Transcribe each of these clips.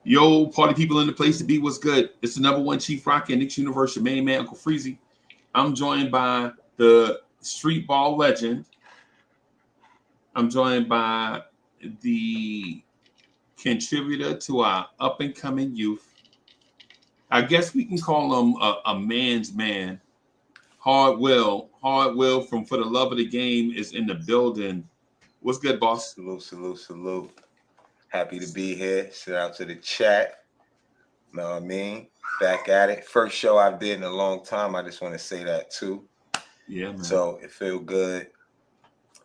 Yo, party people in the place to be. What's good? It's the number one Chief Rocky and Knicks Universe, your main man, Uncle Freezie. I'm joined by the street ball legend. I'm joined by the contributor to our up and coming youth. I guess we can call him a man's man. Hard Will from For the Love of the Game is in the building. What's good, boss? Salute. Happy to be here. Shout out to the chat. Know what I mean? Back at it. First show I did in a long time. I just want to say that too. Yeah, man. So it feel good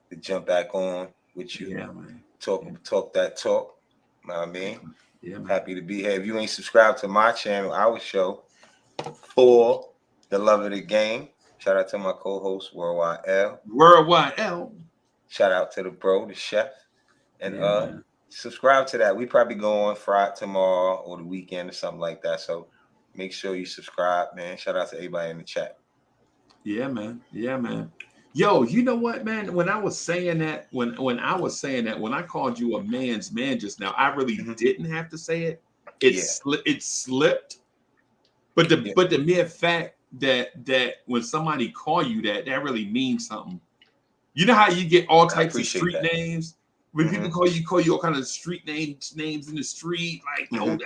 to jump back on with you. Yeah, man. Talk that talk. Know what I mean? Yeah, man. Happy to be here. If you ain't subscribed to my channel, our show, For the Love of the Game. Shout out to my co-host, Worldwide L. Worldwide L. Shout out to the bro, the chef. And man. Subscribe to that. We probably go on Friday tomorrow or the weekend or something like that. So make sure you subscribe, man. Shout out to everybody in the chat. Yeah, man. Yo, you know what, man? When I was saying that, when I called you a man's man just now, I really didn't have to say it. It slipped. But the mere fact that when somebody call you that really means something. You know how you get all types of street names? When people call you all kind of street names in the street, like, yo,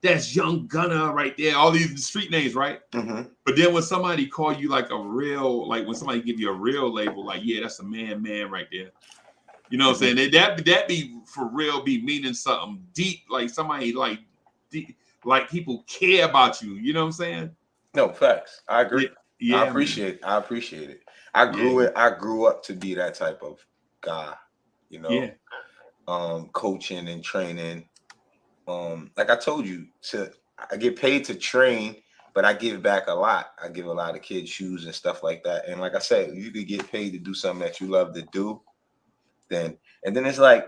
that's Young Gunner right there, all these street names, right? But then when somebody call you like a real, like when somebody give you a real label, like, yeah, that's a man right there. You know what I'm saying? That be for real, be meaning something deep, like somebody like deep, like people care about you. You know what I'm saying? No, facts. I agree. Yeah, I appreciate it. I grew up to be that type of guy, you know. Coaching and training. Like I told you, I get paid to train, but I give back a lot. I give a lot of kids shoes and stuff like that. And like I said, you could get paid to do something that you love to do, then it's like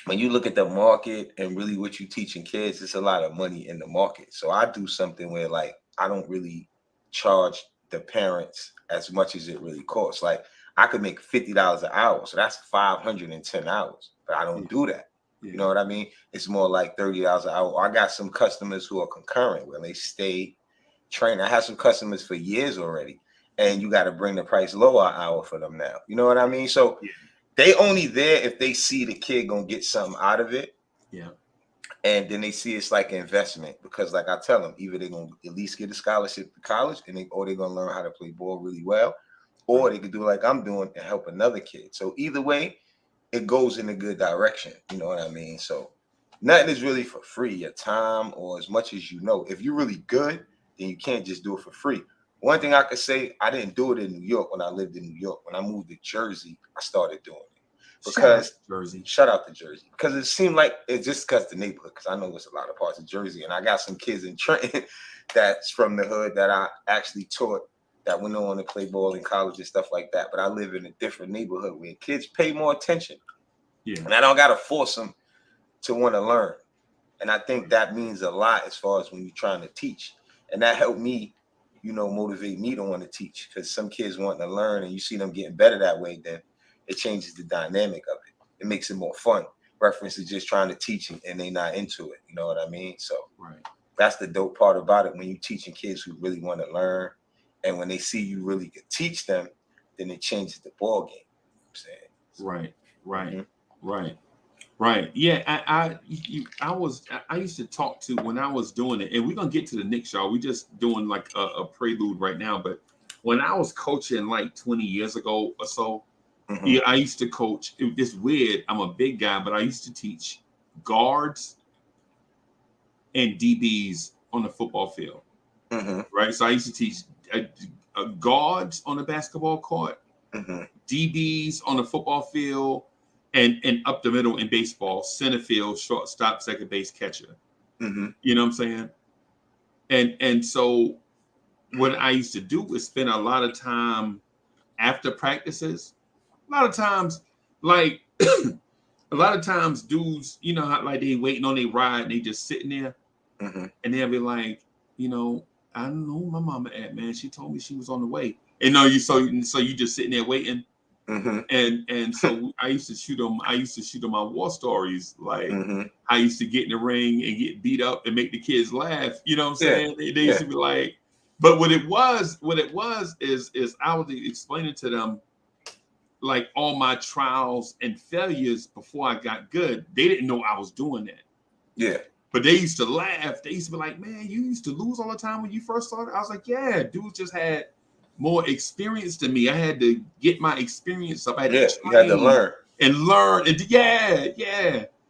when you look at the market and really what you teaching kids, it's a lot of money in the market. So I do something where like I don't really charge the parents as much as it really costs. Like I could make $50 an hour, so that's 510 hours, but I don't do that. You know what I mean? It's more like $30 an hour. I got some customers who are concurrent where they stay trained. I have some customers for years already, and you got to bring the price lower an hour for them now. You know what I mean? So they only there if they see the kid gonna get something out of it. Yeah. And then they see it's like an investment because, like I tell them, either they're gonna at least get a scholarship to college, or they're gonna learn how to play ball really well, or they could do like I'm doing and help another kid. So either way, it goes in a good direction. You know what I mean? So nothing is really for free. Your time or as much as you know. If you're really good, then you can't just do it for free. One thing I could say, I didn't do it in New York when I lived in New York. When I moved to Jersey, I started doing it. Because shout out to Jersey. Because it seemed like it's just because the neighborhood, because I know there's a lot of parts of Jersey. And I got some kids in Trenton that's from the hood that I actually taught that went on to play ball in college and stuff like that. But I live in a different neighborhood where kids pay more attention. Yeah. And I don't got to force them to want to learn. And I think that means a lot as far as when you're trying to teach. And that helped me, you know, motivate me to want to teach. Because some kids want to learn and you see them getting better that way, then it changes the dynamic of it. It makes it more fun. Reference to just trying to teach and they not into it. You know what I mean? So that's the dope part about it when you're teaching kids who really want to learn. And when they see you really could teach them, then it changes the ball game. You know what I'm saying? Right. Yeah, I used to talk to when I was doing it, and we're gonna get to the Knicks, y'all. We just doing like a prelude right now. But when I was coaching like 20 years ago or so, I used to coach. It's weird. I'm a big guy, but I used to teach guards and DBs on the football field. Right. So I used to teach guards on the basketball court, DBs on the football field, and up the middle in baseball, center field, shortstop, second base, catcher. You know what I'm saying? And so what I used to do was spend a lot of time after practices. A lot of times, like a lot of times, dudes, you know how like they waiting on their ride, and they just sitting there, and they'll be like, you know, I don't know who my mama at, man. She told me she was on the way. And no, you so you just sitting there waiting. And so I used to shoot them. I used to shoot them on war stories. Like I used to get in the ring and get beat up and make the kids laugh. You know what I'm saying? They used to be like, but what it was is I was explaining to them like all my trials and failures before I got good. They didn't know I was doing that. Yeah. But they used to laugh. They used to be like, man, you used to lose all the time when you first started. I was like, yeah, dude just had more experience than me. I had to get my experience up. I had to train you had to learn. And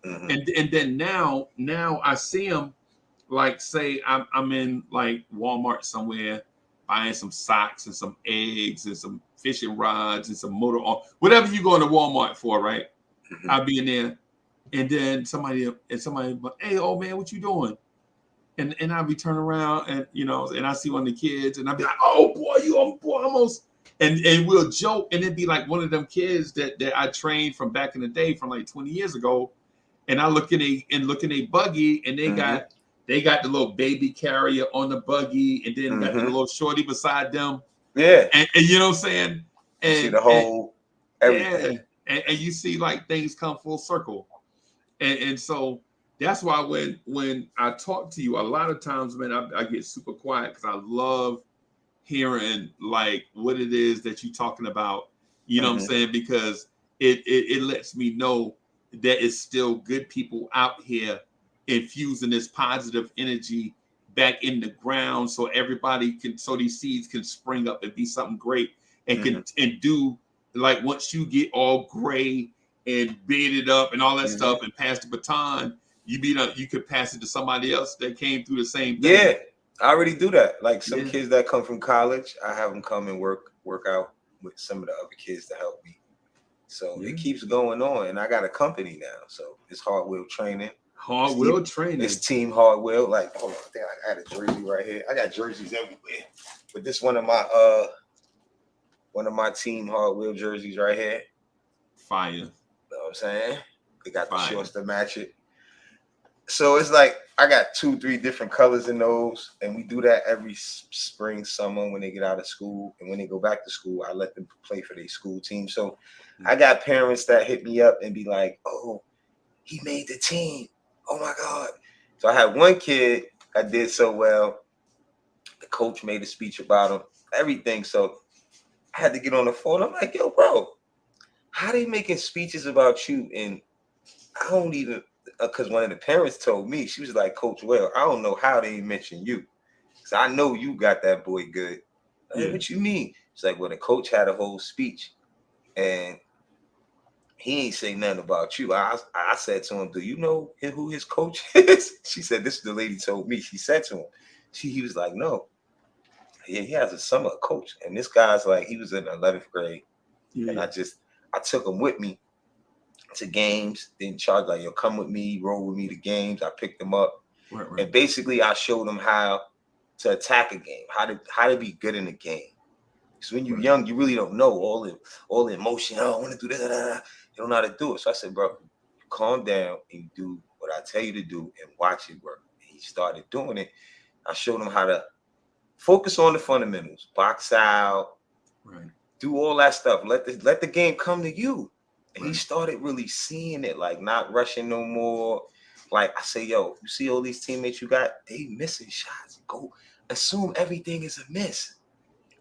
And then now I see them like, say I'm in like Walmart somewhere buying some socks and some eggs and some fishing rods and some motor oil, whatever you go into Walmart for, right? I'll be in there, and then somebody, hey, old man, what you doing? And I'll be turning around and and I see one of the kids and I'll be like, oh boy, you almost, and we'll joke, and it'd be like one of them kids that I trained from back in the day, from like 20 years ago, and I look in a buggy, and they got the little baby carrier on the buggy, and then got the little shorty beside them. Yeah. And you know what I'm saying? And you see the whole everything. Yeah. And you see like things come full circle. And so that's why when I talk to you, a lot of times, man, I get super quiet because I love hearing like what it is that you're talking about. You know what I'm saying? Because it lets me know that it's still good people out here infusing this positive energy back in the ground, so these seeds can spring up and be something great, and can and do, like, once you get all gray and bearded up and all that stuff and pass the baton, you could pass it to somebody else that came through the same thing. Yeah, I already do that. Like some kids that come from college, I have them come and work out with some of the other kids to help me. So it keeps going on, and I got a company now, so it's Hardwheel Training. It's Team Hardwheel. Like, hold on, I got a jersey right here. I got jerseys everywhere, but this one of my Team Hardwheel jerseys right here. Fire. You know what I'm saying? They got the shorts to match it. So it's like I got 2-3 different colors in those, and we do that every spring, summer when they get out of school, and when they go back to school, I let them play for their school team. So I got parents that hit me up and be like, "Oh, he made the team. Oh my God." So I had one kid that did so well. The coach made a speech about him, everything. So I had to get on the phone. I'm like, "Yo, bro, how they making speeches about you?" And I don't even, because one of the parents told me, she was like, "Coach, well, I don't know how they mention you. So I know you got that boy good." Like, what you mean? It's like, well, the coach had a whole speech and he ain't say nothing about you. I said to him, "Do you know who his coach is?" She said, "This is the lady told me." She said to him, he was like, "No, yeah, he has a summer coach." And this guy's like, he was in 11th grade. And I took him with me to games, didn't charge, like, "Yo, come with me, roll with me to games." I picked him up. And basically I showed him how to attack a game, how to be good in a game. Because when you're young, you really don't know all the emotion. "Oh, I want to do this. You don't know how to do it." So I said, "Bro, calm down and do what I tell you to do and watch it work." And he started doing it. I showed him how to focus on the fundamentals, box out, do all that stuff. Let the game come to you. And he started really seeing it, like not rushing no more. Like I say, "Yo, you see all these teammates you got? They missing shots. Go assume everything is a miss."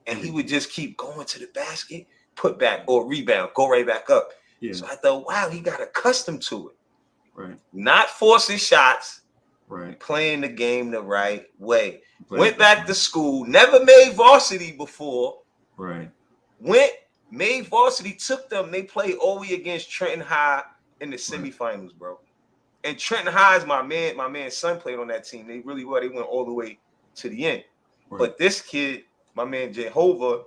And he would just keep going to the basket, put back or rebound, go right back up. So I thought, wow, he got accustomed to it. Not forcing shots, playing the game the right way. Went back to school, never made varsity before. Made varsity, took them. They played all the way against Trenton High in the semifinals, bro. And Trenton High is my man's son played on that team. They really were. They went all the way to the end. But this kid, my man Jehovah,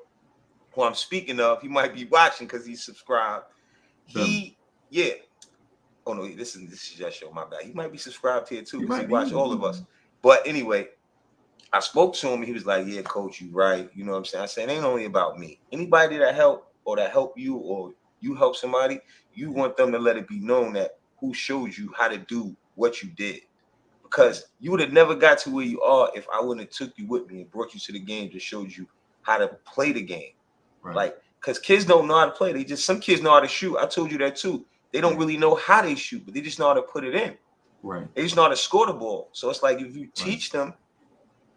who I'm speaking of, he might be watching because he's subscribed. Oh no, this is just show, my bad. He might be subscribed here too because he watched all of us. But anyway, I spoke to him and he was like, "Yeah, coach, you right." You know what I'm saying? I said, "It ain't only about me. Anybody that help you or you help somebody, you want them to let it be known that who showed you how to do what you did. Because you would have never got to where you are if I wouldn't have took you with me and brought you to the games and showed you how to play the game. Like Because kids don't know how to play. Some kids know how to shoot. I told you that too. They don't really know how they shoot, but they just know how to put it in. Right. They just know how to score the ball. So it's like if you teach them,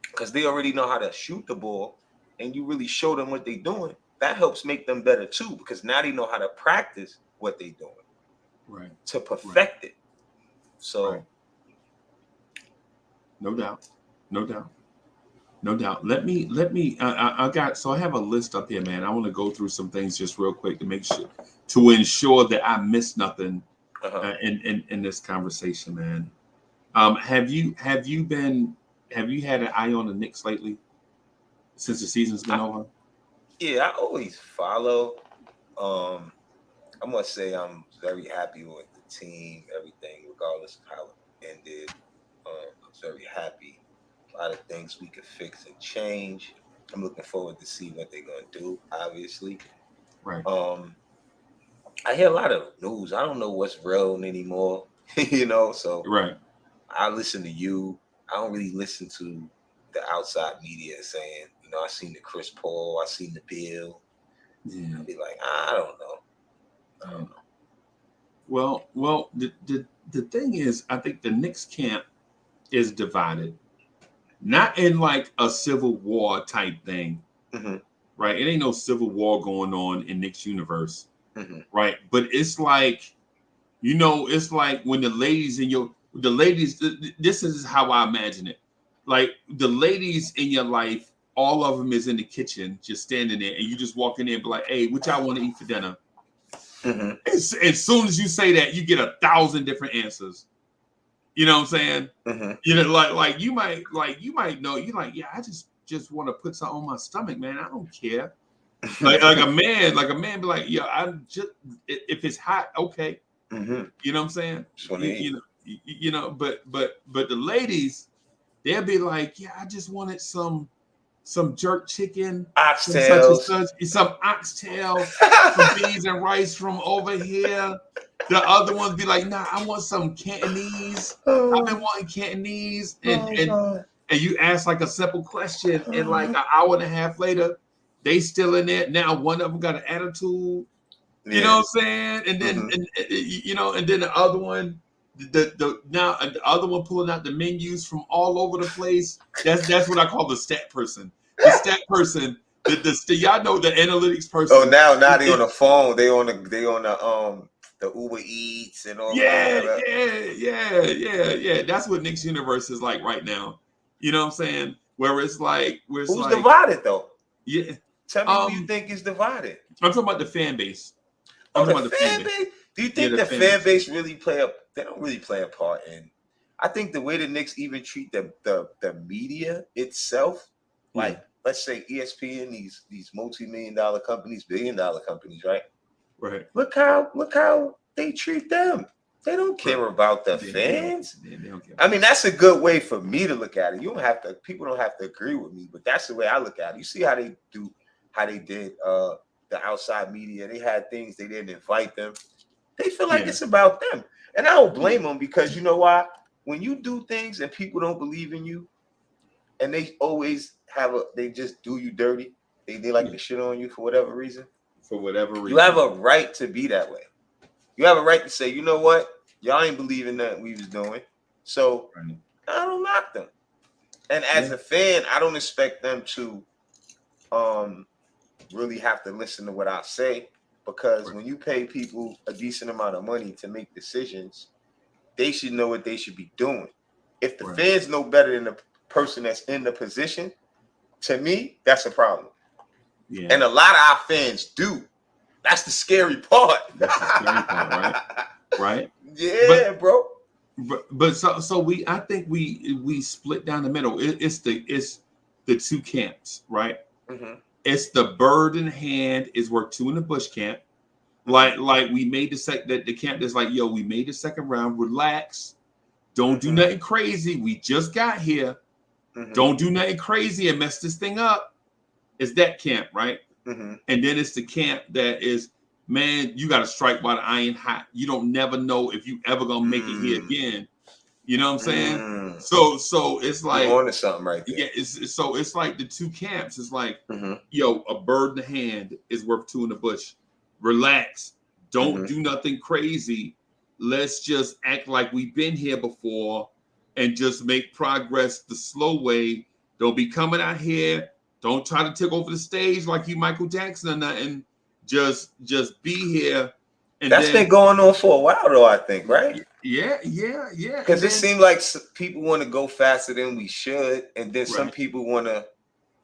because they already know how to shoot the ball, and you really show them what they're doing, that helps make them better too, because now they know how to practice what they're doing. Right. To perfect it. So no doubt. Let me I have a list up here, man. I want to go through some things just real quick to ensure that I miss nothing in this conversation, man. Have you had an eye on the Knicks lately since the season's been over? Yeah, I always follow. I must say I'm very happy with the team, everything, regardless of how it ended. I'm very happy. A lot of things we could fix and change. I'm looking forward to see what they're gonna do, obviously. Right. I hear a lot of news. I don't know what's real anymore, so right. I listen to you. I don't really listen to the outside media saying, I seen the Chris Paul, I seen the Bill. Yeah. I'd be like, I don't know. Well, the thing is, I think the Knicks camp is divided, not in like a civil war type thing, right? It ain't no civil war going on in Knicks universe, right? But it's like, it's like when the ladies this is how I imagine it. Like the ladies in your life, all of them is in the kitchen, just standing there, and you just walk in there and be like, hey, what y'all want to eat for dinner? As soon as you say that, you get 1,000 different answers. You know what I'm saying? Like you might know, you're like, yeah, I just want to put something on my stomach, man. I don't care. like a man be like, yeah, I'm just, if it's hot, okay. You know what I'm saying? But the ladies, they'll be like, yeah, I just wanted some jerk chicken, oxtails, some oxtail, some beans and rice from over here. The other ones be like, nah, I want some Cantonese. I've been wanting Cantonese. And you ask like a simple question, and like an hour and a half later, they still in there. Now one of them got an attitude. You know what I'm saying? And then and then the other one, the other one pulling out the menus from all over the place. That's what I call the stat person. The stat person, y'all know the analytics person. Oh, now they on the phone. They on the Uber Eats and all. Yeah. That's what Knicks universe is like right now. You know what I'm saying? Who's divided though? Yeah. Tell me who you think is divided. I'm talking about the fan base. The fan base. Do you think the fan base really they don't really play a part in? I think the way the Knicks even treat the media itself, like let's say ESPN, these multi-million-dollar companies, billion-dollar companies, right? Right. Look how they treat them. They don't care about the fans. They don't care. I mean, that's a good way for me to look at it. People don't have to agree with me, but that's the way I look at it. You see how they did the outside media. They had things, they didn't invite them. They feel like it's about them. And I don't blame them, because you know why? When you do things and people don't believe in you, and they always they just do you dirty. They like to shit on you for whatever reason. You have a right to be that way. You have a right to say, you know what? Y'all ain't believing nothing we was doing. So I don't knock them. And as a fan, I don't expect them to really have to listen to what I say, because when you pay people a decent amount of money to make decisions, they should know what they should be doing. If the fans know better than the person that's in the position, to me, that's a problem. Yeah. And a lot of our fans do. That's the scary part. That's the scary part, right? Yeah, bro. But so I think we split down the middle. It's the two camps, right? It's the bird in hand is worth two in the bush camp. Like we made the camp that's like, yo, we made the second round. Relax. Don't do nothing crazy. We just got here. Don't do nothing crazy and mess this thing up. It's that camp, right? And then it's the camp that is, man, you got to strike while the iron hot. You don't never know if you ever gonna make it here again. You know what I'm saying? So it's like you're on to something right there. Yeah, it's like the two camps. It's like, yo, a bird in the hand is worth two in the bush. Relax. Don't do nothing crazy. Let's just act like we've been here before and just make progress the slow way. Don't be coming out here. Don't try to take over the stage like you Michael Jackson or nothing. Just be here. And that's been going on for a while though, I think, right? Yeah. Because it seems like people want to go faster than we should, and then some people want to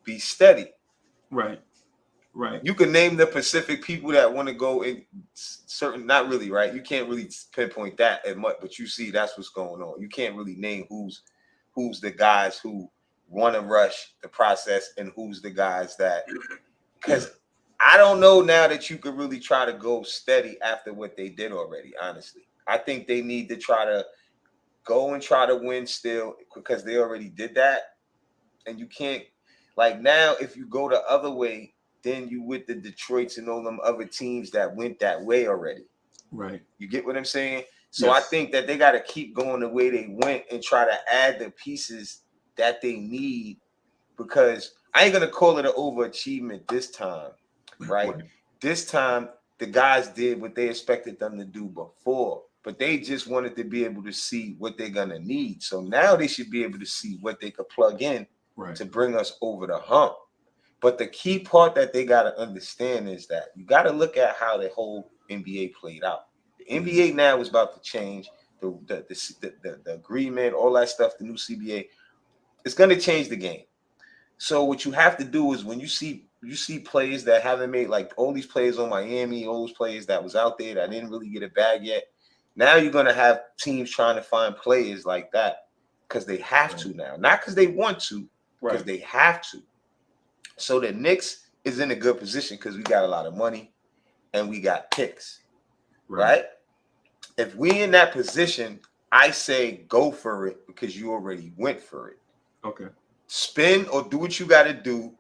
be steady. Right. You can name the Pacific people that want to go in certain, not really, right? You can't really pinpoint that as much, but you see that's what's going on. You can't really name who's the guys who want to rush the process and who's the guys that, because I don't know now that you could really try to go steady after what they did already, honestly. I think they need to try to go and try to win still because they already did that. And you can't, like now, if you go the other way, then you with the Detroits and all them other teams that went that way already. Right. You get what I'm saying? So I think that they got to keep going the way they went and try to add the pieces that they need, because I ain't going to call it an overachievement this time, right? This time, the guys did what they expected them to do before, but they just wanted to be able to see what they're going to need. So now they should be able to see what they could plug in to bring us over the hump. But the key part that they got to understand is that you got to look at how the whole NBA played out. The NBA now is about to change the agreement, all that stuff, the new CBA. It's going to change the game. So what you have to do is when you see players that haven't made, like all these players on Miami, all those players that was out there that didn't really get a bag yet. Now you're going to have teams trying to find players like that because they have to now, not because they want to, because they have to. So the Knicks is in a good position because we got a lot of money and we got picks, right? If we in that position, I say go for it because you already went for it. Okay. Spin or do what you got to do,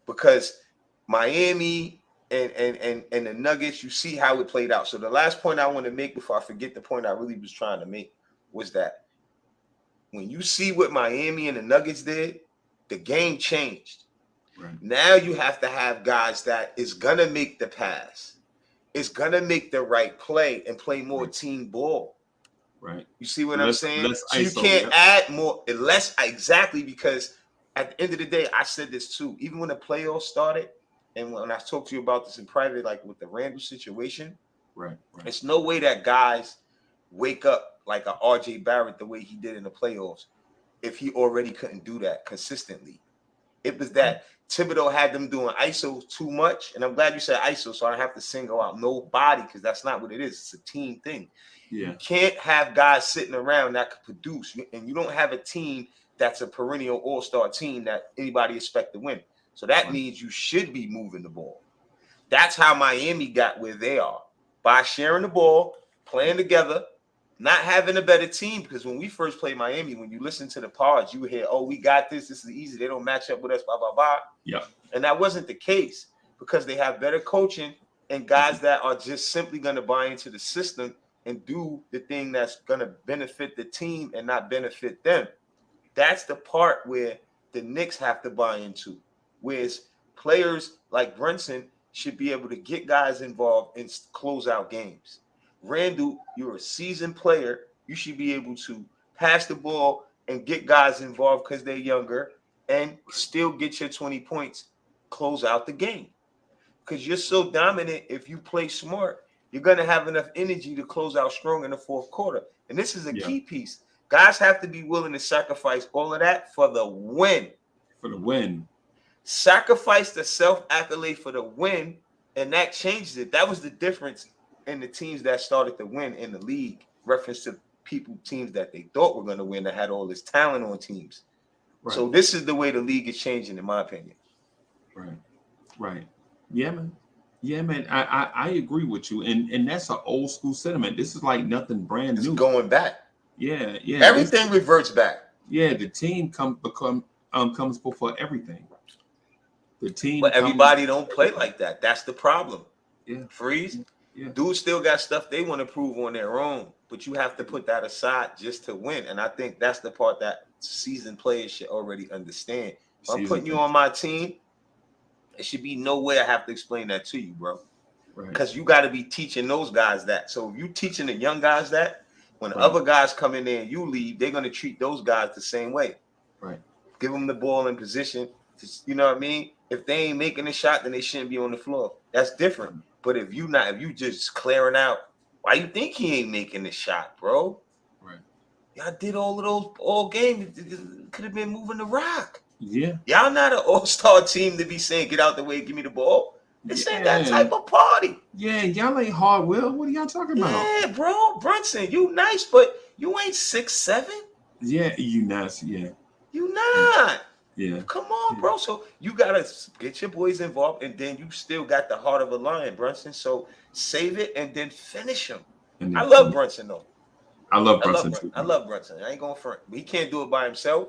because Miami and the Nuggets, you see how it played out. So the last point I want to make before I forget the point I really was trying to make was that when you see what Miami and the Nuggets did, the game changed. Now you have to have guys that is going to make the pass, is going to make the right play and play more team ball. Right. You see what I'm saying? So you can't add more, less, exactly, because at the end of the day, I said this too. Even when the playoffs started, and when I talked to you about this in private, like with the Randall situation, it's no way that guys wake up like a RJ Barrett the way he did in the playoffs if he already couldn't do that consistently. It was that Thibodeau had them doing ISO too much. And I'm glad you said ISO, so I don't have to single out nobody, because that's not what it is. It's a team thing. You can't have guys sitting around that could produce. And you don't have a team that's a perennial all-star team that anybody expect to win. So that means you should be moving the ball. That's how Miami got where they are. By sharing the ball, playing together, not having a better team, because when we first played Miami, when you listen to the pods, you hear, oh, we got this. This is easy. They don't match up with us, blah, blah, blah. Yeah. And that wasn't the case, because they have better coaching and guys that are just simply going to buy into the system and do the thing that's going to benefit the team and not benefit them. That's the part where the Knicks have to buy into, whereas players like Brunson should be able to get guys involved and close out games. Randall, you're a seasoned player. You should be able to pass the ball and get guys involved because they're younger and still get your 20 points, close out the game. Because you're so dominant, if you play smart, you're going to have enough energy to close out strong in the fourth quarter. And this is a key piece. Guys have to be willing to sacrifice all of that for the win. For the win. Sacrifice the self-accolade for the win, and that changes it. That was the difference in the teams that started to win in the league, reference to teams that they thought were going to win that had all this talent on teams. So this is the way the league is changing, in my opinion. Right. Yeah, man. I agree with you, and that's an old school sentiment. This is like nothing brand new. It's going back. Yeah. Everything reverts back. Yeah, the team comes before everything. The team, but everybody don't play like that. That's the problem. Yeah, Freeze. Dudes still got stuff they want to prove on their own, but you have to put that aside just to win. And I think that's the part that seasoned players should already understand. If I'm putting you on my team, it should be no way I have to explain that to you, bro. Because you got to be teaching those guys that. So if you teaching the young guys that, when other guys come in there and you leave, they're going to treat those guys the same way. Give them the ball in position. You know what I mean? If they ain't making a shot, then they shouldn't be on the floor. That's different. But if you just clearing out, why you think he ain't making the shot, bro? Y'all did all of those all game. Could have been moving the rock. Y'all not an all-star team to be saying, get out the way, give me the ball. This ain't that type of party. Y'all ain't hard, Will. What are y'all talking about? Yeah, bro. Brunson, you nice, but you ain't 6'7". Yeah, you nice. Yeah. You not. Yeah. Come on, bro. So you gotta get your boys involved, and then you still got the heart of a lion, Brunson. So save it and then finish him. I love Brunson though. I love Brunson too. I love Brunson. I ain't going front. He can't do it by himself.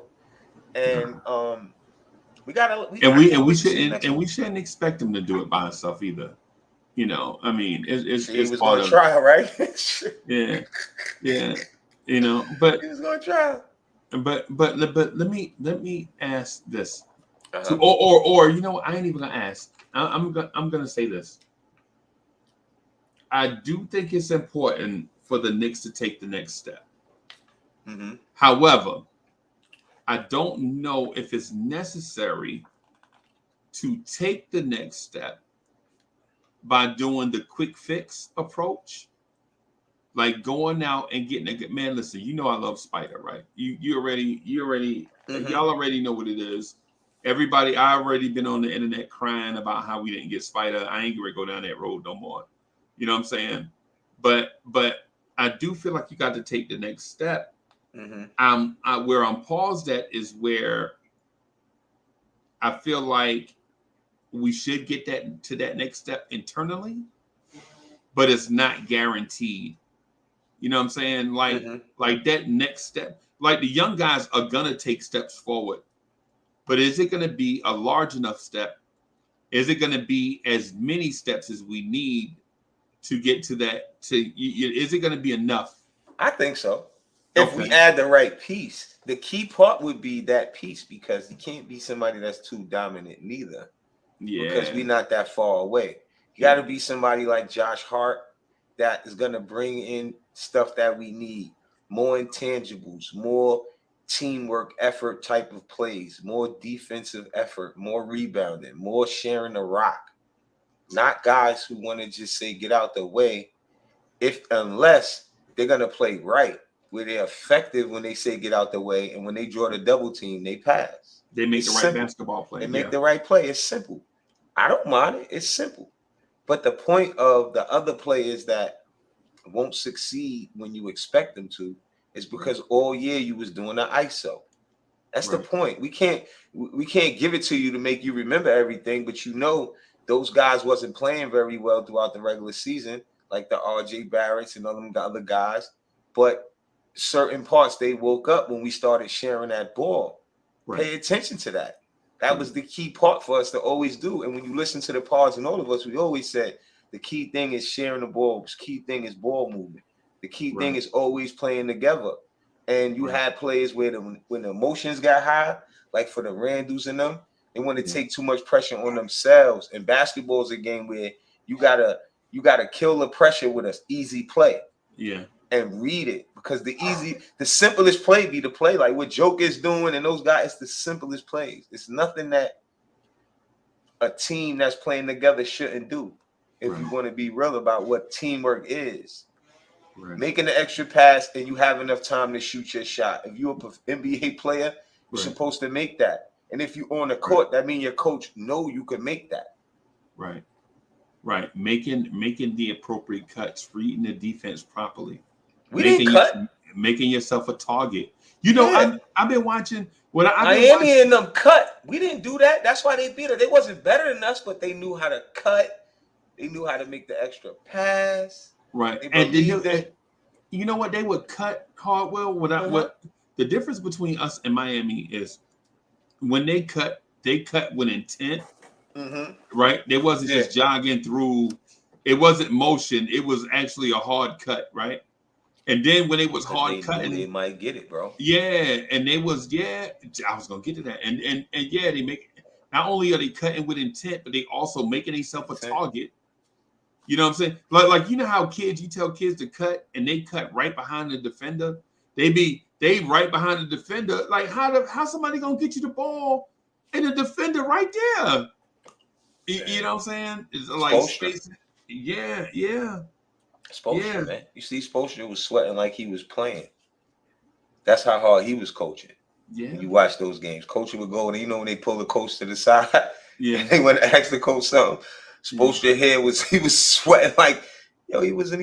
And we shouldn't expect him to do it by himself either. You know, I mean, it's part of try, right? yeah. You know, but he was gonna try. But let me ask this, or you know, I ain't even gonna ask. I'm gonna say this. I do think it's important for the Knicks to take the next step. However, I don't know if it's necessary to take the next step by doing the quick fix approach. Like going out and getting a good man. Listen, you know I love Spider, right? You already y'all already know what it is. Everybody, I already been on the internet crying about how we didn't get Spider. I ain't gonna go down that road no more. You know what I'm saying? But I do feel like you got to take the next step. Where I'm paused at is where I feel like we should get that next step internally, but it's not guaranteed. You know what I'm saying? Like that next step, like the young guys are gonna take steps forward, but is it gonna be a large enough step? Is it gonna be as many steps as we need to get to that? Is it gonna be enough? I think so. If we add the right piece, the key part would be that piece, because he can't be somebody that's too dominant neither. Because we're not that far away. You got to be somebody like Josh Hart that is going to bring in stuff that we need. More intangibles, more teamwork effort type of plays, more defensive effort, more rebounding, more sharing the rock. Not guys who want to just say, get out the way, unless they're going to play right, where they're effective when they say get out the way, and when they draw the double team, they pass. They make the right basketball play. They make the right play. It's simple. I don't mind it. It's simple. But the point of the other players that won't succeed when you expect them to is because all year you was doing the ISO. That's the point. We can't give it to you to make you remember everything, but you know those guys wasn't playing very well throughout the regular season, like the RJ Barretts and other guys. But certain parts, they woke up when we started sharing that ball. Pay attention to that. That was the key part for us to always do. And when you listen to the pods and all of us, we always said the key thing is sharing the ball. The key thing is ball movement. The key thing is always playing together. And you had players where when the emotions got high, like for the Randalls and them, they want to take too much pressure on themselves. And basketball is a game where you gotta kill the pressure with an easy play. And read it, because the simplest play be the play like what Joke is doing and those guys. It's the simplest plays. It's nothing that a team that's playing together shouldn't do. If you want to be real about what teamwork is, making the extra pass and you have enough time to shoot your shot. If you're an NBA player, you're supposed to make that. And if you're on the court, that means your coach know you can make that. Right. Making the appropriate cuts, reading the defense properly. We didn't cut. Making yourself a target. You know, I've been watching. Miami and them cut. We didn't do that. That's why they beat us. They wasn't better than us, but they knew how to cut. They knew how to make the extra pass. Right. And you know what? They would cut Caldwell. What the difference between us and Miami is when they cut with intent. Right. They wasn't just jogging through It wasn't motion. It was actually a hard cut, right? And then when it was hard cutting, they might get it, bro. Yeah, and they was I was gonna get to that, and yeah, they make not only are they cutting with intent, but they also making themselves a target. You know what I'm saying? Like you know how you tell kids to cut, and they cut right behind the defender. They right behind the defender. Like how somebody gonna get you the ball and the defender right there? You know what I'm saying? It's like space. Yeah. Spoelstra, man. You see, Spoelstra was sweating like he was playing. That's how hard he was coaching. Yeah. When you watch those games, coach would go, and you know when they pull the coach to the side, yeah, they went to ask the coach something. Spoelstra head he was sweating like, yo, he was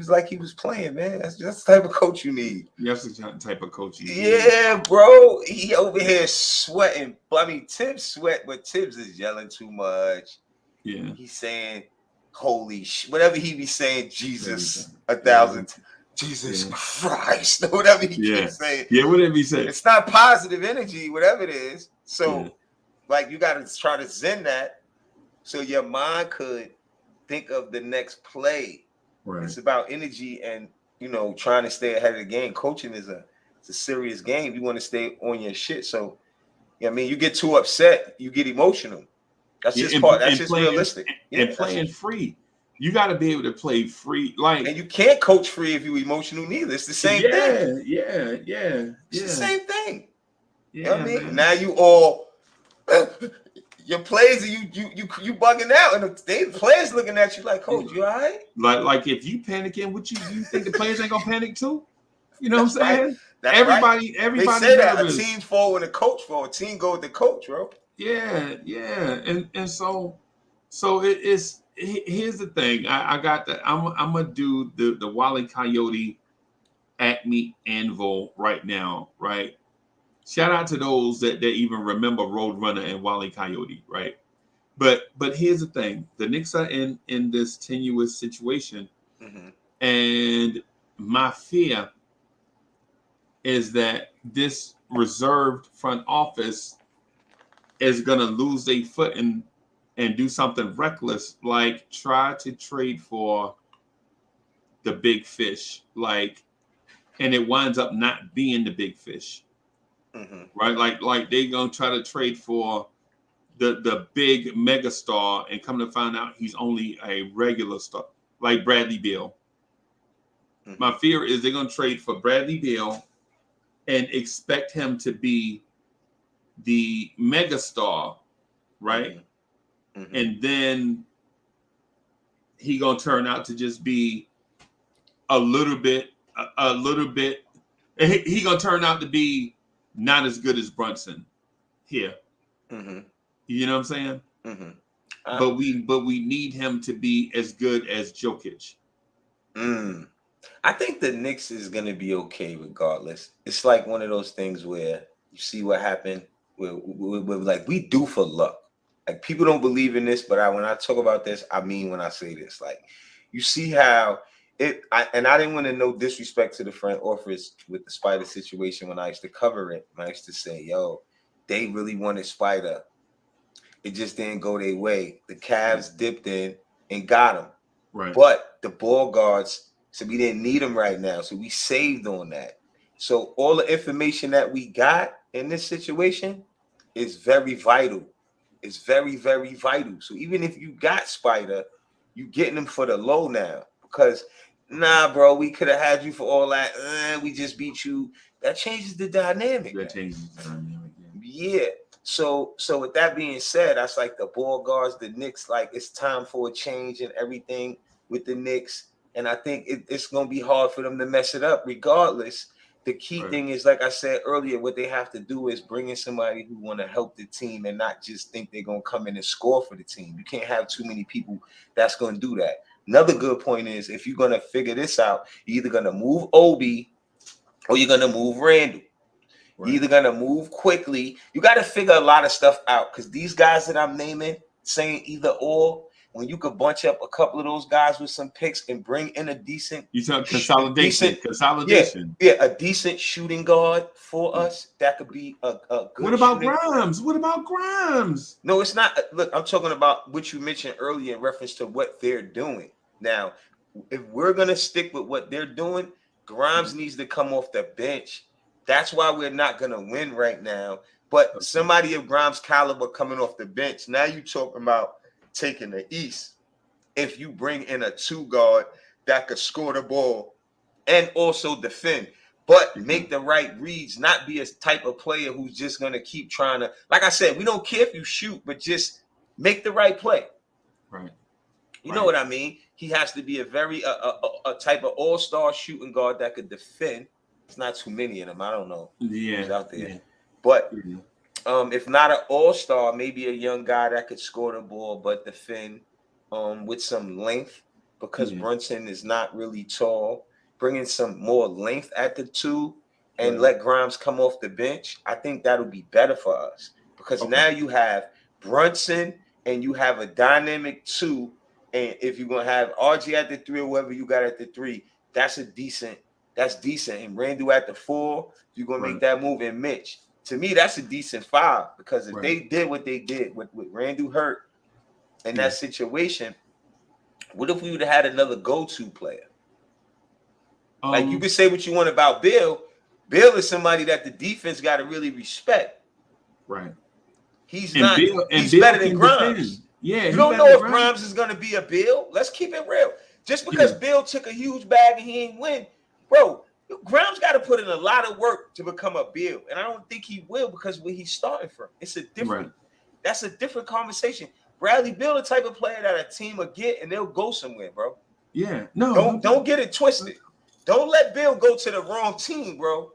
like he was playing, man. That's the type of coach you need. That's the type of coach you need. Yeah, bro. He over here sweating. I mean, Tibbs sweat, but Tibbs is yelling too much. Yeah. He's saying, holy shit, whatever he be saying, Jesus, 1,000. Jesus Christ, or whatever he keeps saying. Yeah, whatever he said. It's not positive energy, whatever it is. So, like, you got to try to zen that so your mind could think of the next play. Right. It's about energy and, trying to stay ahead of the game. Coaching is a serious game. You want to stay on your shit. So, you get too upset, you get emotional. That's just part. That's just realistic. And playing free. You got to be able to play free, and you can't coach free if you're emotional neither. It's the same thing. Yeah. It's the same thing. Yeah, you know what I mean? Now you all your players are you bugging out, and the players looking at you like, coach, you all right? Like if you panicking, you think the players ain't gonna panic too? You know what I'm saying? Right. That's everybody they say nervous. That a team fall when the coach fall, a team go with the coach, bro. Yeah, and so it's. Here's the thing. I got that. I'm gonna do the Wile E. Coyote Acme Anvil right now, right? Shout out to those that even remember Roadrunner and Wile E. Coyote, right? But here's the thing: the Knicks are in this tenuous situation, and my fear is that this reserved front office is gonna lose their foot and do something reckless, like try to trade for the big fish, and it winds up not being the big fish, right? Like they gonna try to trade for the big mega star and come to find out he's only a regular star, like Bradley Beal. My fear is they're gonna trade for Bradley Beal and expect him to be the mega star, right? And then he gonna turn out to just be a little bit. He gonna turn out to be not as good as Brunson here. You know what I'm saying? But we need him to be as good as Jokic. I think the Knicks is gonna be okay regardless. It's like one of those things where you see what happened. We're like we do for luck. Like people don't believe in this, but when I talk about this, I mean when I say this. Like you see how I didn't want to no disrespect to the front office with the Spider situation when I used to cover it. I used to say, yo, they really wanted Spider. It just didn't go their way. The Cavs dipped in and got him. Right. But the ball guards, so we didn't need them right now. So we saved on that. So all the information that we got in this situation is very vital. It's very, very vital. So even if you got Spider, you getting them for the low now. Because, nah, bro, we could have had you for all that. We just beat you. That changes the dynamic. That changes the dynamic. Yeah. So with that being said, that's like the ball guards, the Knicks, like it's time for a change and everything with the Knicks. And I think it's going to be hard for them to mess it up regardless. The key thing is, like I said earlier, what they have to do is bring in somebody who want to help the team and not just think they're going to come in and score for the team. You can't have too many people that's going to do that. Another good point is if you're going to figure this out, you're either going to move Obi or you're going to move Randall. Right. You're either going to move quickly. You got to figure a lot of stuff out because these guys that I'm naming, saying either or, when you could bunch up a couple of those guys with some picks and bring in a decent, you talk consolidation. Yeah, a decent shooting guard for us. That could be a good. What about Grimes? What about Grimes? No, it's not. Look, I'm talking about what you mentioned earlier in reference to what they're doing. Now, if we're going to stick with what they're doing, Grimes needs to come off the bench. That's why we're not going to win right now. But somebody of Grimes' caliber coming off the bench, now you're talking about taking the East. If you bring in a 2 guard that could score the ball and also defend, but make the right reads, not be a type of player who's just going to keep trying to, like I said, we don't care if you shoot, but just make the right play. Right. You know what I mean? He has to be a very a type of all-star shooting guard that could defend. It's not too many of them. I don't know who's out there. Yeah. But if not an all-star, maybe a young guy that could score the ball but defend with some length, because Brunson is not really tall. Bringing some more length at the 2 and let Grimes come off the bench, I think that'll be better for us, because now you have Brunson and you have a dynamic 2. And if you're going to have RG at the 3 or whoever you got at the 3, that's decent. And Randall at the 4, you're going to make that move. And Mitch, to me, that's a decent 5, because if they did what they did with Randall hurt in that situation, what if we would have had another go-to player? Like, you can say what you want about Bill. Bill is somebody that the defense got to really respect. Right. He's better than Grimes. Yeah, you don't know if Grimes is going to be a Bill. Let's keep it real. Just because Bill took a huge bag and he ain't win, bro, Grimes got to put in a lot of work to become a Bill. And I don't think he will, because where he's starting from, it's a different, that's a different conversation. Bradley Beal, the type of player that a team will get and they'll go somewhere, bro. Yeah. Don't get it twisted. Don't let Bill go to the wrong team, bro.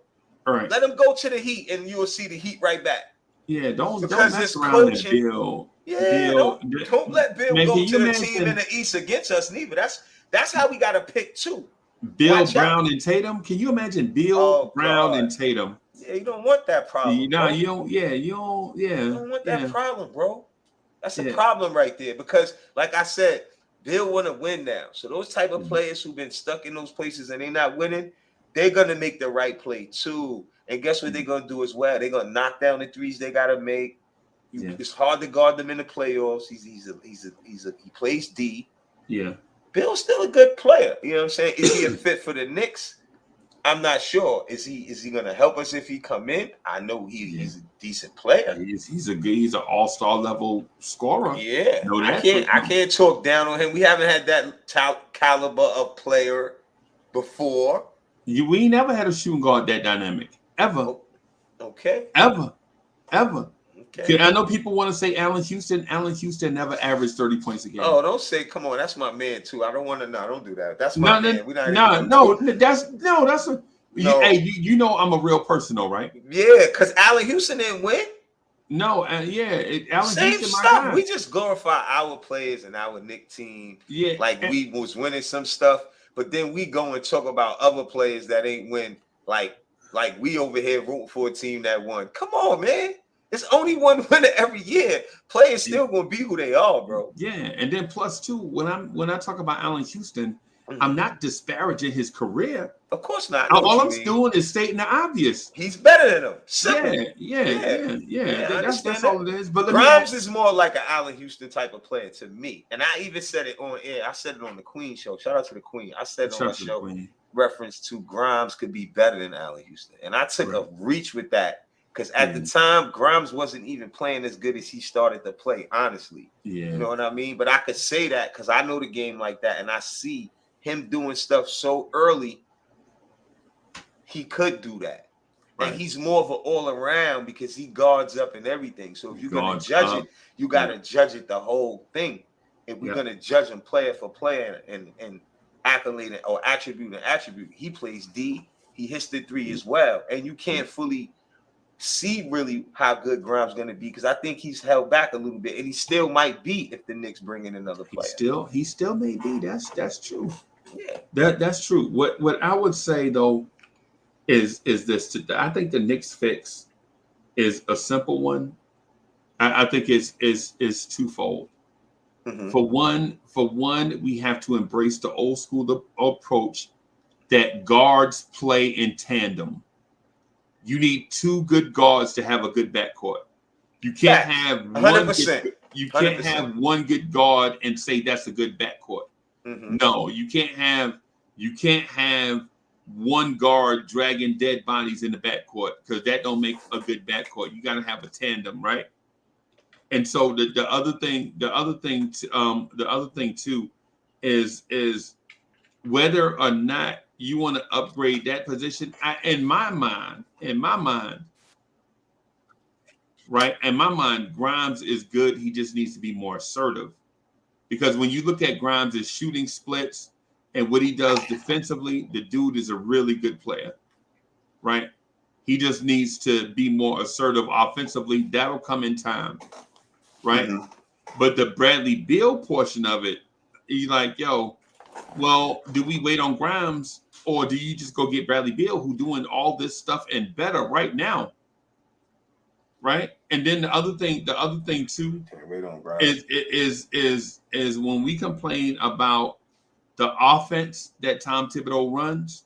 All right. Let him go to the Heat and you will see the Heat right back. Yeah, don't mess around with Bill. Yeah, don't let Bill go to the team in the East against us neither. That's how we got to pick 2. Bill, Brown, and Tatum. Can you imagine Bill, Brown, and Tatum? Yeah, you don't want that problem. You don't. Yeah, you don't want that problem, bro. That's a problem right there, because, like I said, Bill want to win now. So those type of players who've been stuck in those places and they're not winning, they're gonna make the right play too. And guess what they're gonna do as well? They're gonna knock down the threes they gotta make. It's hard to guard them in the playoffs. He plays D. Yeah. Bill's still a good player. You know what I'm saying? Is he a fit for the Knicks? I'm not sure. Is he gonna help us if he come in? I know he's a decent player. He's an all-star level scorer. Yeah. I can't talk down on him. We haven't had that caliber of player before. We never had a shooting guard that dynamic. Ever. Okay. Ever. Okay. I know people want to say Allen Houston. Allen Houston never averaged 30 points a game. Oh, don't say, come on, that's my man too. I don't want to know. Don't do that. That's my man. Hey, you know I'm a real person though, right? Yeah, because Allen Houston didn't win. No, Allen same Houston, stuff. We just glorify our players and our Knick team. Yeah, like we was winning some stuff, but then we go and talk about other players that ain't win. Like we over here rooting for a team that won. Come on, man. It's only one winner every year. Players still gonna be who they are, bro. Yeah, and then plus two, when I talk about Allen Houston, I'm not disparaging his career. Of course not. All I'm doing is stating the obvious. He's better than him. Simple. Yeah. That's all it is. But Grimes is more like an Allen Houston type of player to me. And I even said it on air. I said it on the Queen show. Shout out to the Queen. I said it on the show. Reference to Grimes could be better than Allen Houston. And I took a reach with that. Because at the time, Grimes wasn't even playing as good as he started to play, honestly. Yeah. You know what I mean? But I could say that because I know the game like that. And I see him doing stuff so early, he could do that. Right. And he's more of an all-around because he guards up and everything. So if you're going to judge it, you got to judge it the whole thing. If we're going to judge him player for player and accolade or attribute, he plays D. He hits the three as well. And you can't fully see really how good Grimes going to be because I think he's held back a little bit, and he still might be if the Knicks bring in another player. He still may be. That's true. Yeah, that's true. What I would say though is this: I think the Knicks fix is a simple one. I think it's twofold. Mm-hmm. For one, we have to embrace the old school approach that guards play in tandem. You need two good guards to have a good backcourt. You can't have 100%. You can't have one good guard and say that's a good backcourt. No, you can't have one guard dragging dead bodies in the backcourt because that don't make a good backcourt. You got to have a tandem, right? And so the other thing too is whether or not you want to upgrade that position. In my mind, right? In my mind, Grimes is good. He just needs to be more assertive. Because when you look at Grimes' shooting splits and what he does defensively, the dude is a really good player, right? He just needs to be more assertive offensively. That'll come in time, right? But the Bradley Beal portion of it, you're like, yo, well, do we wait on Grimes or do you just go get Bradley Beal who doing all this stuff and better right now? Right. And then the other thing too is when we complain about the offense that Tom Thibodeau runs,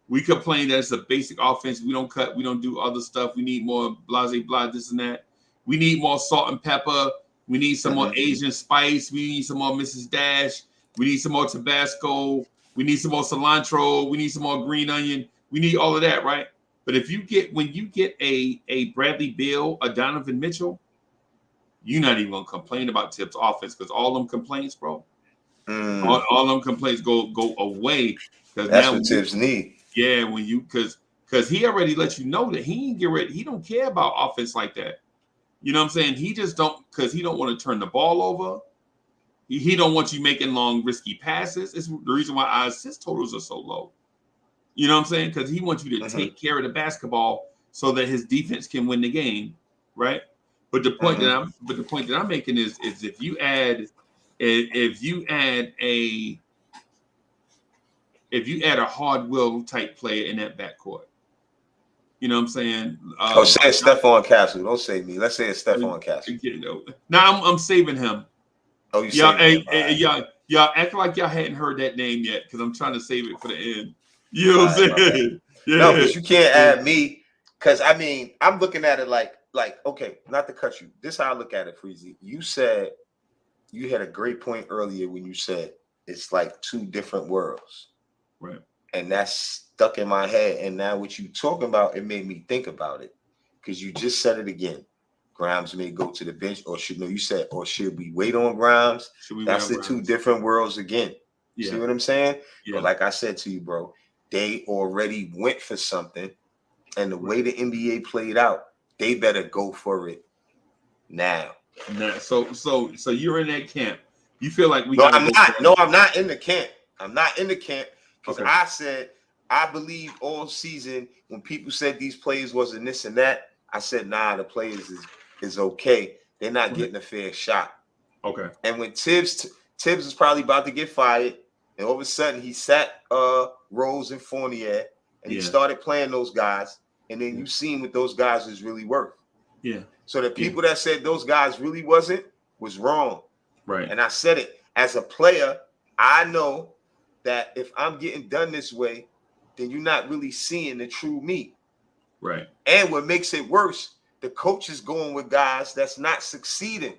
we complain that it's a basic offense. We don't cut, we don't do other stuff. We need more blase blah, this and that. We need more salt and pepper. We need some more Asian spice. We need some more Mrs. Dash. We need some more Tabasco. We need some more cilantro. We need some more green onion. We need all of that, right? But when you get a Bradley Beal, a Donovan Mitchell, you're not even gonna complain about Tibbs' offense because all them complaints, bro, all them complaints go away. Because that's what Tibbs need. Yeah, when you because he already let you know that he ain't get ready. He don't care about offense like that. You know what I'm saying? He just don't because he don't want to turn the ball over. He don't want you making long, risky passes. It's the reason why our assist totals are so low. You know what I'm saying? Because he wants you to take care of the basketball so that his defense can win the game, right? But the point that I'm making is if you add a hard will type player in that backcourt, you know what I'm saying? Say it's Stephon Castle. Don't say me. Let's say it's Stephon Castle. Now I'm saving him. Oh, you saving him? Y'all act like y'all hadn't heard that name yet because I'm trying to save it for the end. You know what I'm saying? Yeah. No, because you can't add me. Because I mean, I'm looking at it like, okay, not to cut you. This is how I look at it, Freezie. You said you had a great point earlier when you said it's like two different worlds. Right. And that's stuck in my head. And now what you talking about, it made me think about it. Because you just said it again. Grimes may go to the bench, or should we wait on Grimes? That's the two different worlds again. Yeah. See what I'm saying? Yeah. But like I said to you, bro, they already went for something, and the way the NBA played out, they better go for it now. So you're in that camp. You feel like we? No, I'm not. No, I'm not in the camp. I'm not in the camp because I said I believe all season when people said these players wasn't this and that. I said nah, the players is okay. They're not getting a fair shot. Okay. And when Tibbs was probably about to get fired. And all of a sudden, he sat Rose and Fournier, and he started playing those guys. And then you seen what those guys was really worth. Yeah. So the people that said those guys really was wrong. Right. And I said it as a player. I know that if I'm getting done this way, then you're not really seeing the true me. Right. And what makes it worse, the coach is going with guys that's not succeeding.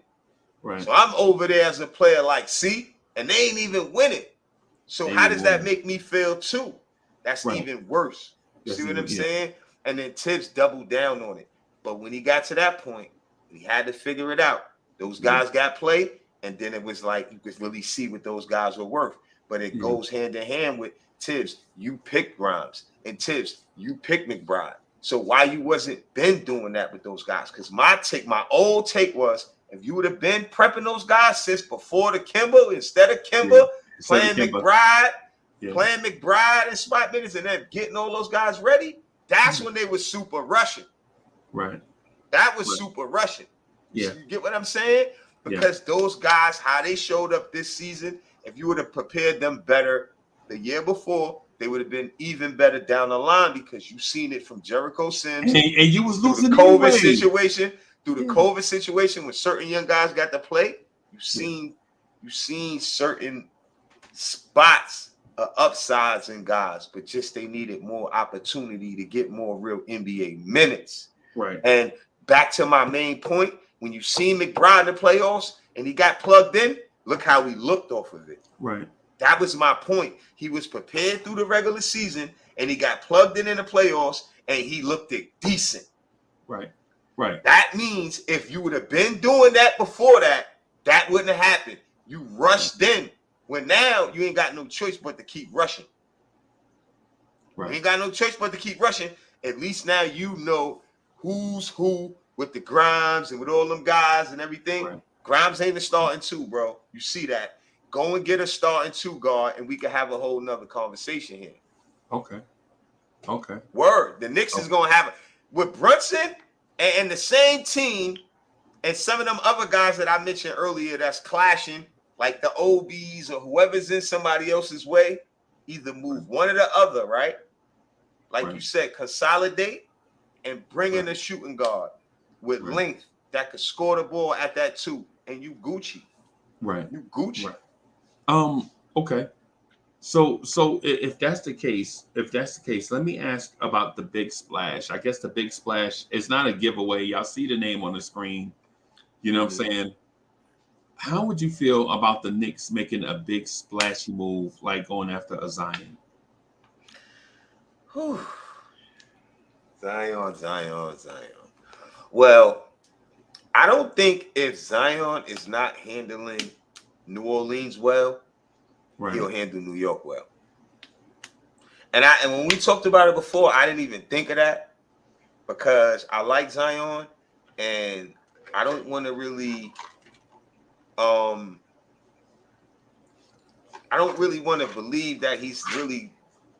Right. So I'm over there as a player, like, see, and they ain't even winning. So how does that make me feel too? That's even worse. You see what I'm saying? And then Tibbs doubled down on it. But when he got to that point, he had to figure it out. Those guys got played, and then it was like you could really see what those guys were worth. But it goes hand in hand with Tibbs. You picked Grimes, and Tibbs, you picked McBride. So why you wasn't been doing that with those guys? Because my old take was if you would have been prepping those guys since before the Kimba instead of Kimba. Playing McBride in spot minutes and then getting all those guys ready. That's when they were super rushing. Right. That was super rushing. Yeah. You get what I'm saying? Because those guys, how they showed up this season, if you would have prepared them better the year before, they would have been even better down the line because you've seen it from Jericho Sims. And you was losing the COVID situation. Through the COVID situation when certain young guys got to play, you've seen certain spots upsides in guys, but just they needed more opportunity to get more real NBA minutes. Right. And back to my main point, when you see McBride in the playoffs and he got plugged in, look how he looked off of it. Right. That was my point. He was prepared through the regular season, and he got plugged in the playoffs, and he looked decent. Right. Right. That means if you would have been doing that before that wouldn't have happened. You rushed in, when now you ain't got no choice but to keep rushing. Right. You ain't got no choice but to keep rushing. At least now you know who's who with the Grimes and with all them guys and everything. Right. Grimes ain't a starting two, bro. You see that. Go and get a starting two guard, and we can have a whole nother conversation here. Okay. Okay. Word. The Knicks is going to have it. With Brunson and the same team and some of them other guys that I mentioned earlier that's clashing, like the OBs or whoever's in somebody else's way, either move one or the other, right? Like you said, consolidate and bring in a shooting guard with length that could score the ball at that two, and you Gucci. Right. You Gucci. Right. Okay. So if that's the case, let me ask about the big splash. I guess the big splash is not a giveaway. Y'all see the name on the screen. You know what I'm saying? How would you feel about the Knicks making a big splashy move, like going after a Zion? Whew. Zion. Well, I don't think if Zion is not handling New Orleans well, he'll handle New York well. And when we talked about it before, I didn't even think of that because I like Zion and I don't want to really I don't really want to believe that he's really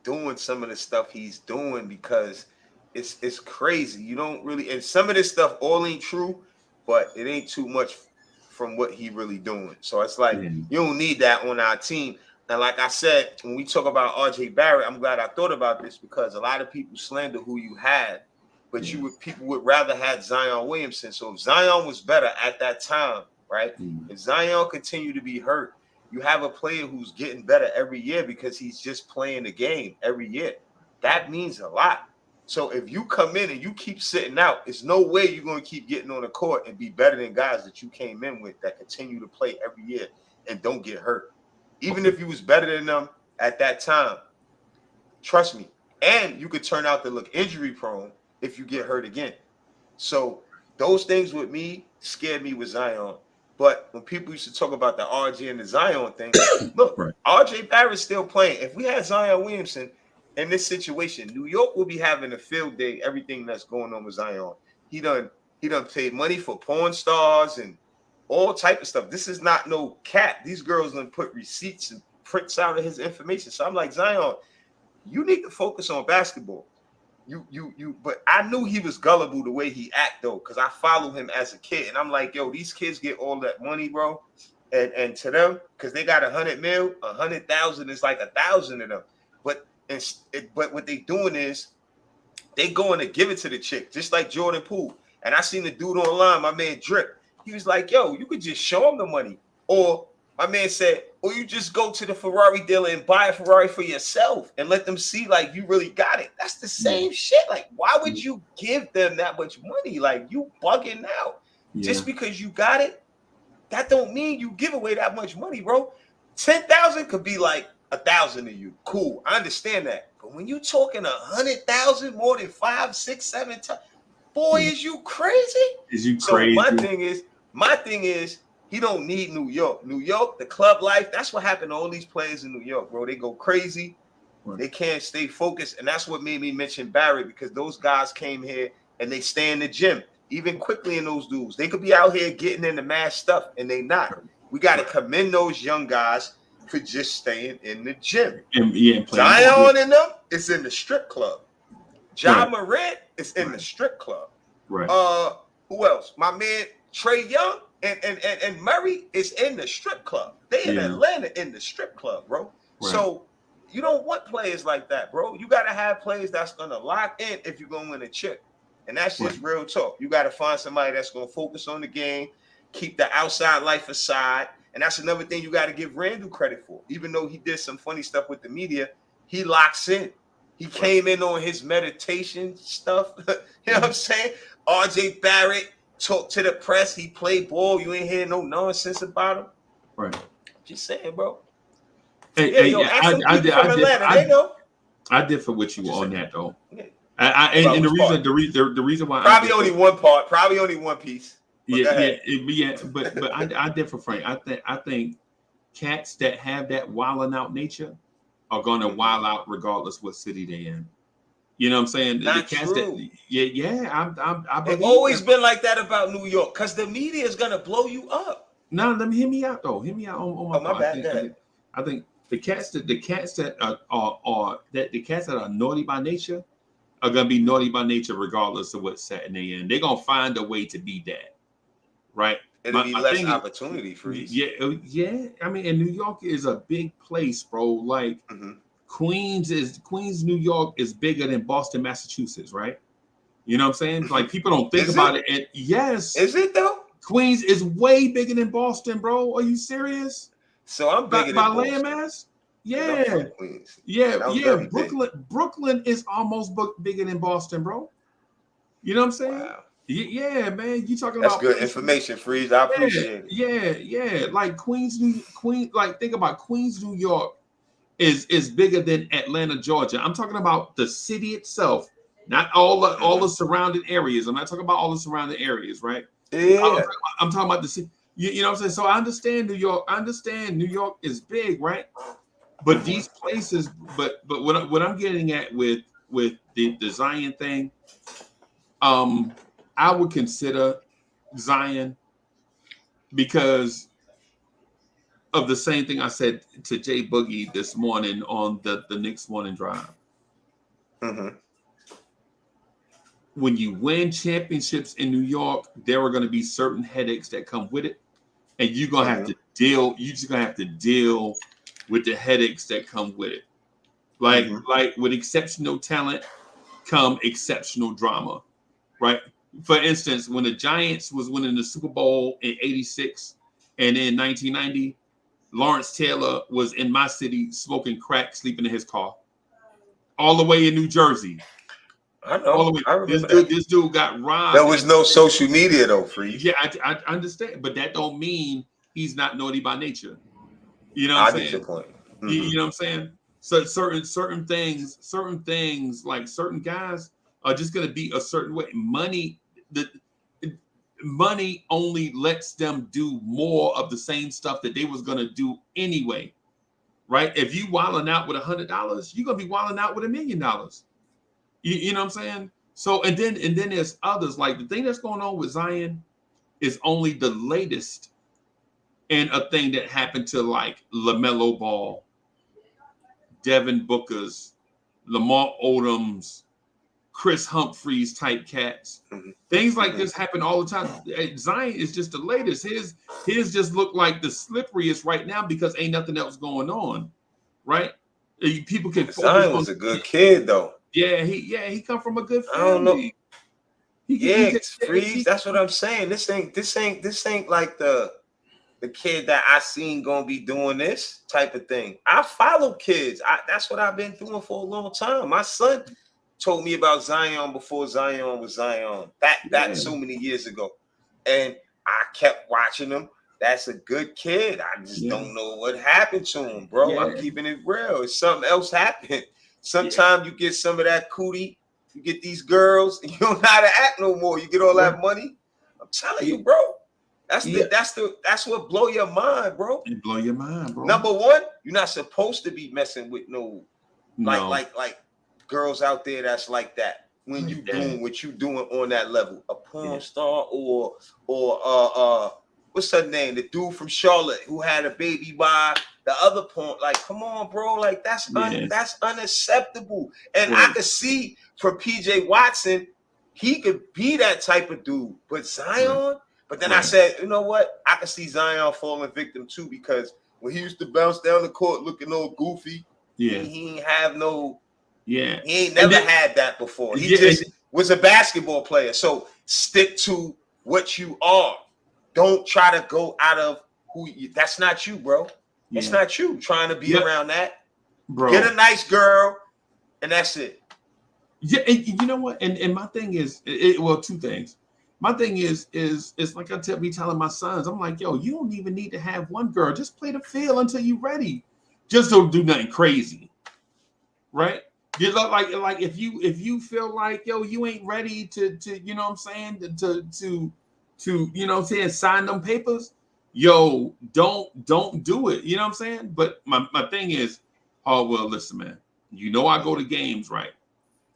doing some of the stuff he's doing because it's crazy. You don't really, and some of this stuff all ain't true, but it ain't too much from what he really doing. So it's like you don't need that on our team. And like I said, when we talk about RJ Barrett, I'm glad I thought about this because a lot of people slander who you had, but people would rather have Zion Williamson. So if Zion was better at that time, right? If Zion continued to be hurt, you have a player who's getting better every year because he's just playing the game every year. That means a lot. So if you come in and you keep sitting out, it's no way you're going to keep getting on the court and be better than guys that you came in with that continue to play every year and don't get hurt. Even if you was better than them at that time, trust me. And you could turn out to look injury prone if you get hurt again. So those things with me scared me with Zion. But when people used to talk about the RJ and the Zion thing, look, RJ Barrett's still playing. If we had Zion Williamson in this situation, New York will be having a field day, everything that's going on with Zion. He done paid money for porn stars and all type of stuff. This is not no cap. These girls done put receipts and prints out of his information. So I'm like, Zion, you need to focus on basketball. But I knew he was gullible the way he act though, because I follow him as a kid, and I'm like, yo, these kids get all that money, bro, and to them, because they got 100 mil, 100,000 is like 1,000 of them. But what they doing is they going to give it to the chick, just like Jordan Poole. And I seen the dude online, my man Drip. He was like, yo, you could just show him the money, or my man said, or you just go to the Ferrari dealer and buy a Ferrari for yourself and let them see like you really got it. That's the same shit. Like, why would you give them that much money? Like, you bugging out. Just because you got it, that don't mean you give away that much money, bro. 10,000 could be like 1,000 to you. Cool, I understand that. But when you talking 100,000 more than 5, 6, 7 times, boy, is you crazy? Is you crazy? So my thing is. He don't need New York. New York, the club life, that's what happened to all these players in New York, bro. They go crazy. They can't stay focused. And that's what made me mention Barrett, because those guys came here and they stay in the gym. Even quickly in those dudes. They could be out here getting into mad stuff, and they not. We got to commend those young guys for just staying in the gym. Zion and them is in the strip club. John Morant is in the strip club. Right. Who else? My man Trey Young and Murray is in the strip club. They in Atlanta in the strip club, bro. Right. So you don't want players like that, bro. You got to have players that's going to lock in if you're going to win a chip. And that's just real talk. You got to find somebody that's going to focus on the game, keep the outside life aside. And that's another thing you got to give Randall credit for. Even though he did some funny stuff with the media, he locks in. He came in on his meditation stuff. You know what I'm saying? RJ Barrett talked to the press. He played ball. You ain't hear no nonsense about him. Right. Just saying, bro. I differ with you on that though. Yeah. And the reason why probably only one part, probably only one piece. But I differ, Frank. I think cats that have that wilding out nature are gonna wild out regardless what city they in. You know what I'm saying? Not the cats true. I It's always been like that about New York because the media is gonna blow you up. No, let me hear me out though. Hear me out on my part. I think the cats that are naughty by nature are gonna be naughty by nature regardless of what setting they in. They're gonna find a way to be that, right? It'll be less opportunity for you. Yeah. I mean, and New York is a big place, bro. Like Queens, New York is bigger than Boston, Massachusetts, right? You know what I'm saying? Like people don't think about it. And yes, is it though? Queens is way bigger than Boston, bro. Are you serious? So I'm bigger than Boston. Landmass? Yeah. Brooklyn is almost bigger than Boston, bro. You know what I'm saying? Wow. Yeah, man. You talking about good information, Freeze. I appreciate it. Yeah. Like think about Queens, New York is bigger than Atlanta, Georgia. I'm talking about the city itself, not all the surrounding areas. I'm not talking about all the surrounding areas, right? Yeah. I'm talking about the city. You know what I'm saying? So I understand New York. I understand New York is big, right? But these places, but what I'm getting at with the Zion thing, I would consider Zion because of the same thing I said to Jay Boogie this morning on the Knicks morning drive. When you win championships in New York, there are going to be certain headaches that come with it, and you're gonna have to deal. You're just gonna have to deal with the headaches that come with it. Like with exceptional talent come exceptional drama, right? For instance, when the Giants was winning the Super Bowl in '86 and in 1990, Lawrence Taylor was in my city smoking crack, sleeping in his car, all the way in New Jersey. I know. I remember this dude got robbed. There was no social media though, Freeze. Yeah, I understand, but that don't mean he's not naughty by nature. You know what I'm saying? I get your point. You know what I'm saying? So certain things, like certain guys are just going to be a certain way. Money only lets them do more of the same stuff that they was going to do anyway, right? If you wilding out with $100, you're going to be wilding out with $1 million. You know what I'm saying? So and then there's others. Like the thing that's going on with Zion is only the latest in a thing that happened to like LaMelo Ball, Devin Booker's, Lamar Odom's, Chris Humphreys type cats. Things like this happen all the time. Zion is just the latest. His just look like the slipperiest right now because ain't nothing else going on, right? People can. Zion was a good kid though. Yeah, he come from a good family. I don't know. Freeze. That's what I'm saying. This ain't like the kid that I seen gonna be doing this type of thing. I follow kids. That's what I've been doing for a long time. My son told me about Zion before Zion was Zion. That so many years ago, and I kept watching him. That's a good kid. I just don't know what happened to him, bro. I'm keeping it real. It's something else happened. Sometimes you get some of that cootie, you get these girls, and you don't know how to act no more. You get all that money. I'm telling you, bro. That's what blow your mind, bro. It blow your mind, bro. Number one, you're not supposed to be messing with like girls out there that's like that. When you doing what you doing on that level, a porn star or what's her name? The dude from Charlotte who had a baby by the other porn. Like, come on, bro. Like that's unacceptable. And I could see for PJ Watson, he could be that type of dude. But Zion, but then I said, you know what? I could see Zion falling victim too, because when he used to bounce down the court looking all goofy, he ain't have no. Yeah, he ain't never had that before. He just was a basketball player. So stick to what you are. Don't try to go out of who you. That's not you, bro. It's not you trying to be around that. Bro. Get a nice girl, and that's it. Yeah, and you know what? And my thing is, two things. My thing is like be telling my sons, I'm like, yo, you don't even need to have one girl. Just play the field until you're ready. Just don't do nothing crazy, right? You look like if you feel like yo, you ain't ready to you know what I'm saying to you know what I'm saying, sign them papers, yo, don't do it. You know what I'm saying? But my thing is, oh well, listen, man. You know I go to games, right?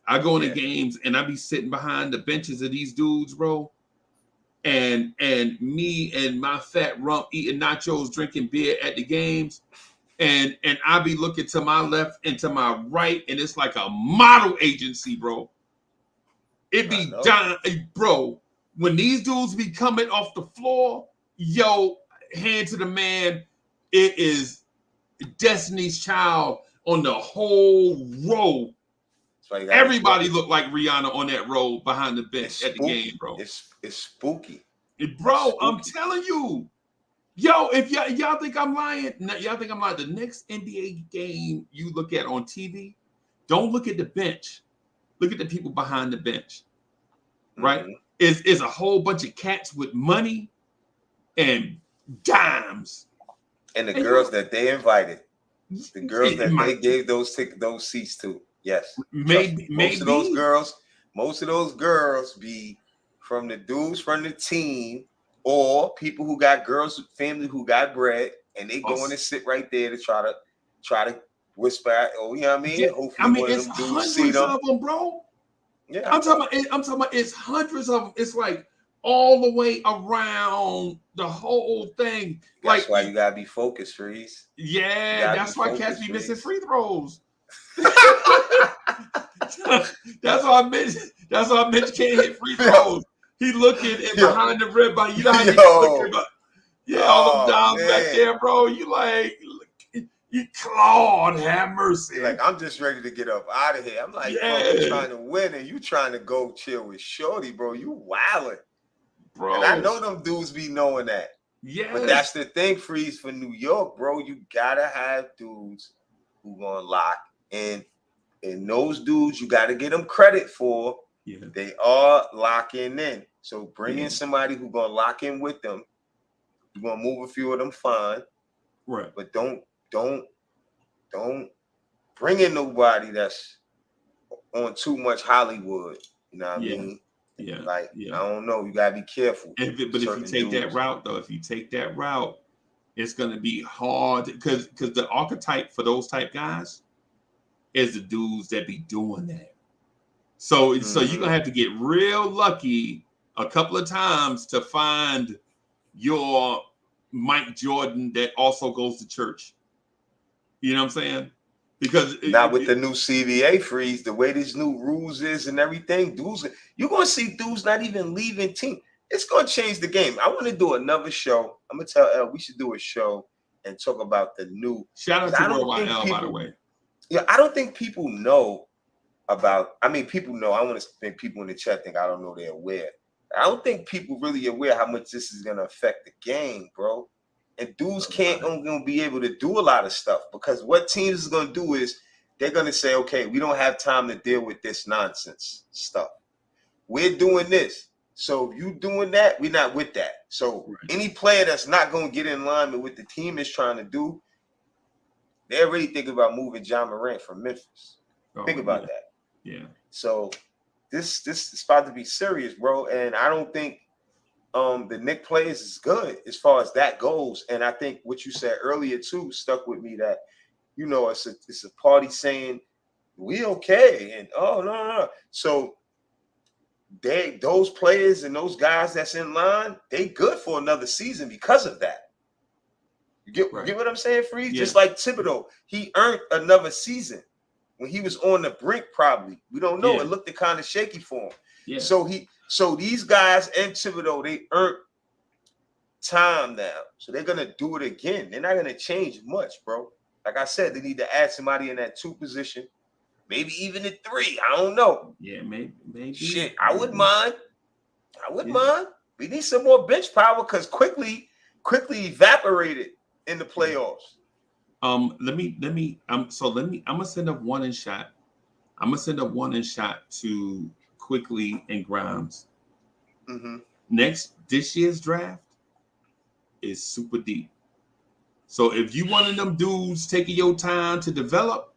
I go into games and I be sitting behind the benches of these dudes, bro. And me and my fat rump eating nachos, drinking beer at the games. And I be looking to my left and to my right, and it's like a model agency, bro. It be down, bro. When these dudes be coming off the floor, yo, hand to the man, it is Destiny's Child on the whole row. Everybody look like Rihanna on that row behind the bench at the game, bro. It's spooky, bro. I'm telling you, yo. If y'all think I'm lying, y'all think I'm lying. The next NBA game you look at on TV, don't look at the bench. Look at the people behind the bench. Right? Mm-hmm. Is a whole bunch of cats with money and dimes, and the girls that they invited, the girls that they gave those seats to. Yes, maybe most of those girls be from the dudes from the team or people who got girls, family who got bread, and they going to sit right there to try to whisper. Oh, you know what I mean? Yeah, hopefully, I mean it's hundreds of them, bro. Yeah, I'm talking about it's hundreds of them. It's like all the way around the whole thing. That's why you gotta be focused, Freeze. Yeah, that's why cats be missing free throws. That's why Mitch can't hit free throws. He looking and behind the rim, but you know how you looking, but all them dimes back there, bro. You like, you Claude, have mercy. Like, I'm just ready to get up out of here. I'm like, bro, you trying to win and you trying to go chill with Shorty, bro. You wildin'. Bro. And I know them dudes be knowing that. Yeah. But that's the thing, Freeze, for New York, bro. You gotta have dudes who gonna lock in. And those dudes, you gotta get them credit for. Yeah. They are locking in. So bring in somebody who gonna lock in with them. You're gonna move a few of them fine. Right. But don't bring in nobody that's on too much Hollywood. You know what I mean? Yeah. Like, I don't know. You gotta be careful. But if you take that route, though, it's gonna be hard because the archetype for those type guys is the dudes that be doing that. So you're gonna have to get real lucky a couple of times to find your Mike Jordan that also goes to church. You know what I'm saying? Because now with the new CBA Freeze, the way these new rules is and everything, dudes, you're gonna see dudes not even leaving team. It's gonna change the game. I want to do another show. I'm gonna tell El we should do a show and talk about the new. Shout out to Worldwide L, by the way. Yeah, I don't think people know about. I mean, people know. I want to think people in the chat think I don't know they're aware. I don't think people really aware how much this is gonna affect the game, bro. And dudes can't gonna be able to do a lot of stuff because what teams is gonna do is they're gonna say, okay, we don't have time to deal with this nonsense stuff. We're doing this. So if you doing that, we're not with that. So any player that's not gonna get in line with what the team is trying to do, they're already thinking about moving John Morant from Memphis. Think about that. Yeah. So this is about to be serious, bro. And I don't think the Knicks players is good as far as that goes. And I think what you said earlier too stuck with me that, you know, it's a party saying we okay. And no. So those players and those guys that's in line, they good for another season because of that. You get what I'm saying, Freeze? Yeah. Just like Thibodeau, he earned another season when he was on the brink. Probably we don't know. It looked kind of shaky for him. Yeah. So these guys and Thibodeau, they earned time now. So they're gonna do it again. They're not gonna change much, bro. Like I said, they need to add somebody in that 2 position, maybe even a 3. I don't know. Yeah, maybe. Shit, I wouldn't mind. Mind. We need some more bench power because quickly evaporated in the playoffs. I'm gonna send up one shot. I'm gonna send up one shot to Quickly and Grimes. Mm-hmm. This year's draft is super deep. So if you one of them dudes taking your time to develop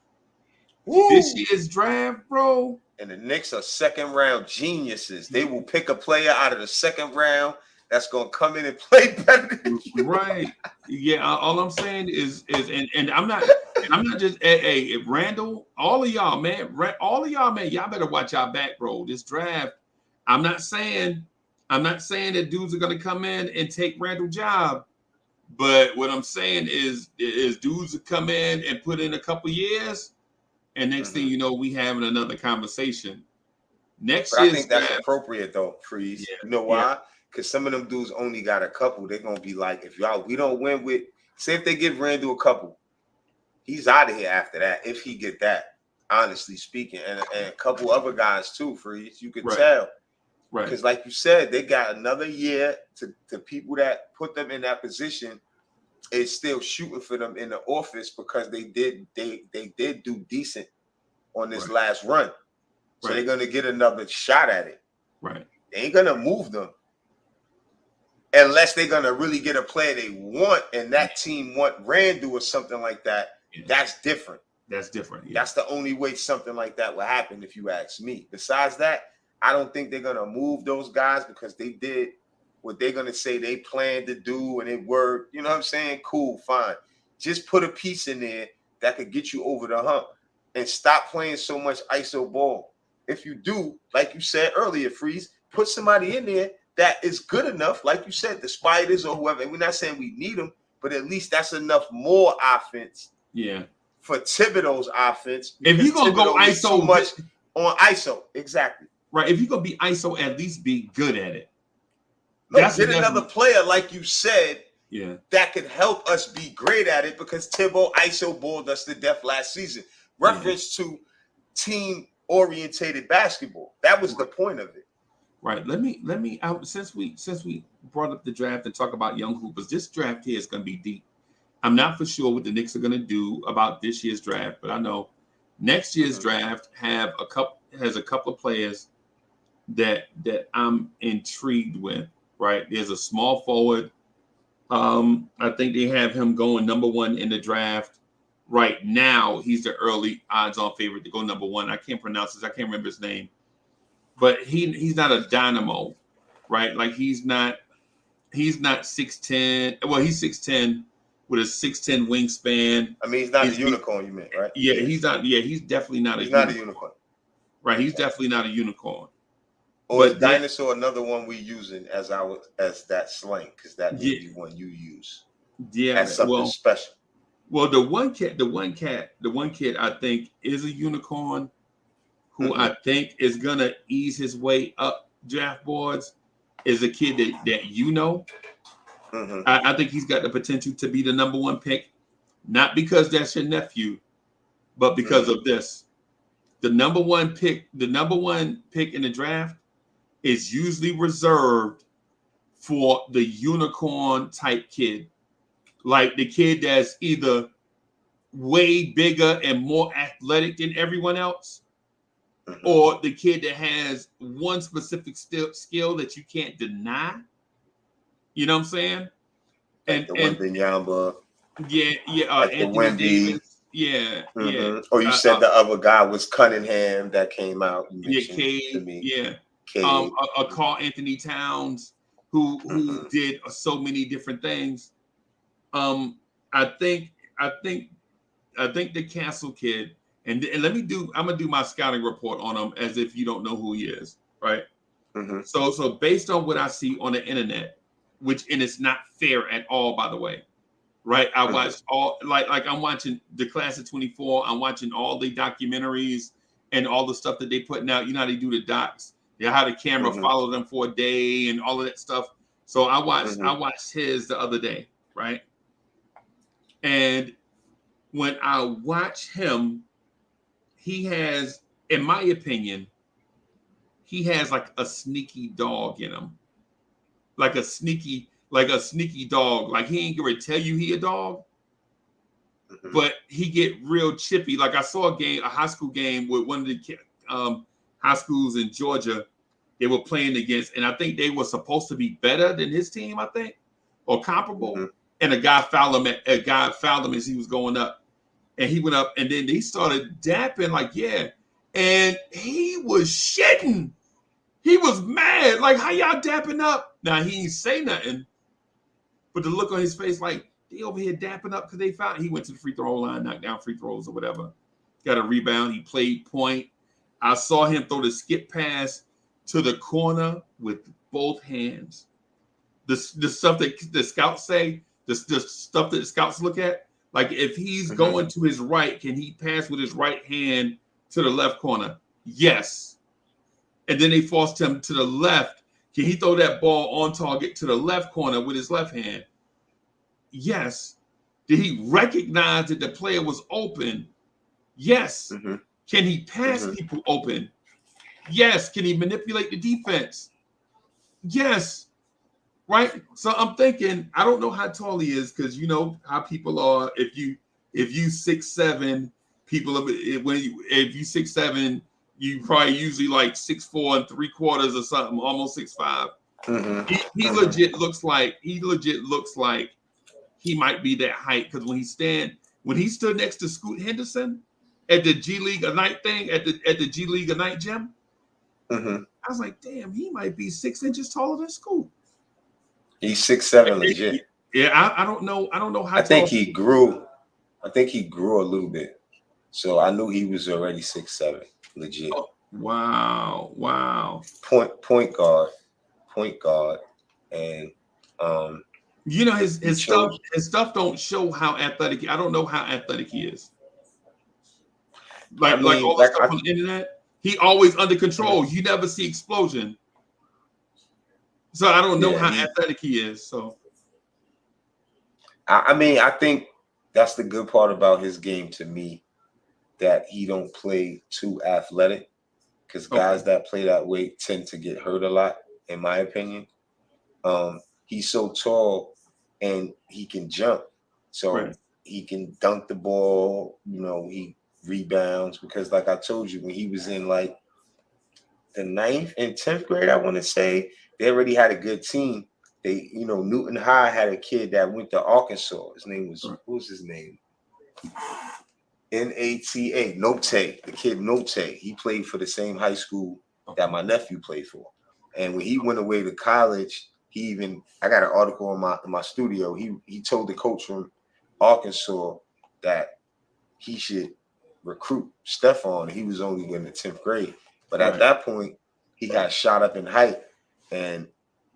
Woo. this year's draft, bro. And the Knicks are second round geniuses. They will pick a player out of the second round that's gonna come in and play better than you. Right. Yeah. All I'm saying is and I'm not just hey, Randall, all of y'all, man, y'all better watch our back, bro. This draft, I'm not saying that dudes are gonna come in and take Randall's job. But what I'm saying is dudes will come in and put in a couple years, and next thing you know, we having another conversation. Next year's I think that's appropriate though, Freeze. Yeah, you know why? Because some of them dudes only got a couple. They're gonna be like, if we don't win with, say if they give Randall a couple, he's out of here after that. If he get that, honestly speaking, and a couple other guys too, Freeze. You could tell. Right. Because like you said, they got another year to people that put them in that position is still shooting for them in the office because they did do decent on this last run. So they're gonna get another shot at it. Right. They ain't gonna move them unless they're gonna really get a player they want and that team want Randall or something like that. Yeah. That's different. That's different. Yeah. That's the only way something like that will happen if you ask me. Besides that, I don't think they're gonna move those guys because they did what they're gonna say they planned to do and it worked. You know what I'm saying? Cool, fine. Just put a piece in there that could get you over the hump and stop playing so much ISO ball. If you do, like you said earlier, Freeze, put somebody in there that is good enough, like you said, the Spiders or whoever. And we're not saying we need them, but at least that's enough more offense. Yeah. For Thibodeau's offense. If you're gonna go ISO so much on ISO, exactly. Right. If you're gonna be ISO, at least be good at it. Get another player, like you said, that could help us be great at it because Thibodeau ISO balled us to death last season. Reference to team orientated basketball. That was the point of it. Right. Let me since we brought up the draft and talk about young hoopers, this draft here is gonna be deep. I'm not for sure what the Knicks are gonna do about this year's draft, but I know next year's draft has a couple of players that I'm intrigued with. Right. There's a small forward. I think they have him going number 1 in the draft. Right now, he's the early odds-on favorite to go number 1. I can't pronounce this. I can't remember his name. But he's not a dynamo, right? Like he's not 6'10". Well, he's 6'10" with a 6'10" wingspan. I mean, he's not a unicorn, you meant, right? Yeah, he's not. Yeah, he's definitely not he's not a unicorn. Right, he's definitely not a unicorn. Or is dinosaur another one we using as that slang? Because that may be one you use. Yeah, that's something special. Well, the one kid I think is a unicorn who I think is gonna ease his way up draft boards is a kid that you know. I think he's got the potential to be the number 1 pick, not because that's your nephew, but because of this. The number one pick in the draft is usually reserved for the unicorn type kid. Like the kid that's either way bigger and more athletic than everyone else, or the kid that has one specific skill that you can't deny. You know what I'm saying? Like and Wembanyama. Like Anthony Davis. Yeah. Or you said the other guy was Cunningham that came out. Cade. To me. Yeah. Carl Anthony Towns, who did so many different things. I think the Castle kid, and I'm gonna do my scouting report on him as if you don't know who he is, right? So based on what I see on the internet, and it's not fair at all, by the way, right? I watched all like I'm watching the class of 24. I'm watching all the documentaries and all the stuff that they putting out. You know how they do the docs. How the camera follow them for a day and all of that stuff. So I watched his the other day, right? And when I watch him, he has, in my opinion, he has like a sneaky dog in him. Like a sneaky dog. Like he ain't gonna tell you he a dog, but he get real chippy. Like I saw a high school game with one of the high schools in Georgia they were playing against, and I think they were supposed to be better than his team, I think, or comparable. and a guy fouled him as he was going up, and he went up, and then they started dapping like, yeah, and he was shitting. He was mad, like, how y'all dapping up? Now he ain't say nothing, but the look on his face, like, they over here dapping up because they found. He went to the free throw line, knocked down free throws or whatever. Got a rebound. He played point. I saw him throw the skip pass to the corner with both hands. The stuff that the scouts say, the stuff that the scouts look at, like if he's going to his right, can he pass with his right hand to the left corner? Yes. And then they forced him to the left. Can he throw that ball on target to the left corner with his left hand? Yes. Did he recognize that the player was open? Yes. Can he pass people open? Yes. Can he manipulate the defense? Yes. Right. So I'm thinking, I don't know how tall he is, because you know how people are. If you 6'7", people if you 6'7", you probably usually like 6'4" and 3/4 or something, almost 6'5". He legit looks like he might be that height, because when he stood next to Scoot Henderson at the G League Ignite thing at the G League Ignite gym, I was like, damn, he might be 6 inches taller than Scoot. He's 6'7" legit. Yeah, I don't know how. I think he grew a little bit, so I knew he was already 6'7", legit. Oh, wow. Point guard, and you know his stuff don't show how athletic. I don't know how athletic he is. Like all the stuff on the internet, he always under control. You never see explosion. So I don't know how athletic he is. So I mean, I think that's the good part about his game to me, that he don't play too athletic, because guys that play that way tend to get hurt a lot, in my opinion. He's so tall and he can jump, so he can dunk the ball. You know, he rebounds, because like I told you, when he was in like the 9th and 10th grade, I want to say, they already had a good team. They, Newton High had a kid that went to Arkansas. His name was, what was his name? Nata, Note. The kid Note. He played for the same high school that my nephew played for. And when he went away to college, I got an article in my studio. He told the coach from Arkansas that he should recruit Stephon. He was only in the 10th grade. But at that point, he had shot up in height, and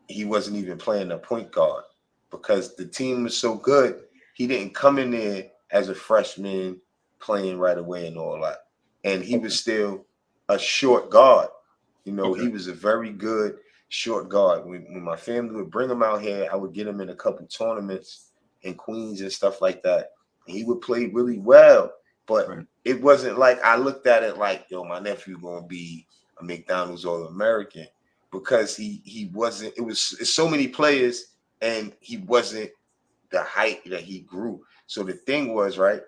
he wasn't even playing a point guard, because the team was so good. He didn't come in there as a freshman playing right away and all that. And he was still a short guard. He was a very good short guard. When my family would bring him out here, I would get him in a couple tournaments in Queens and stuff like that. And he would play really well. But it wasn't like I looked at it like, yo, my nephew gonna be a McDonald's All-American, because he wasn't. It's so many players, and he wasn't the height that he grew. So the thing was, right,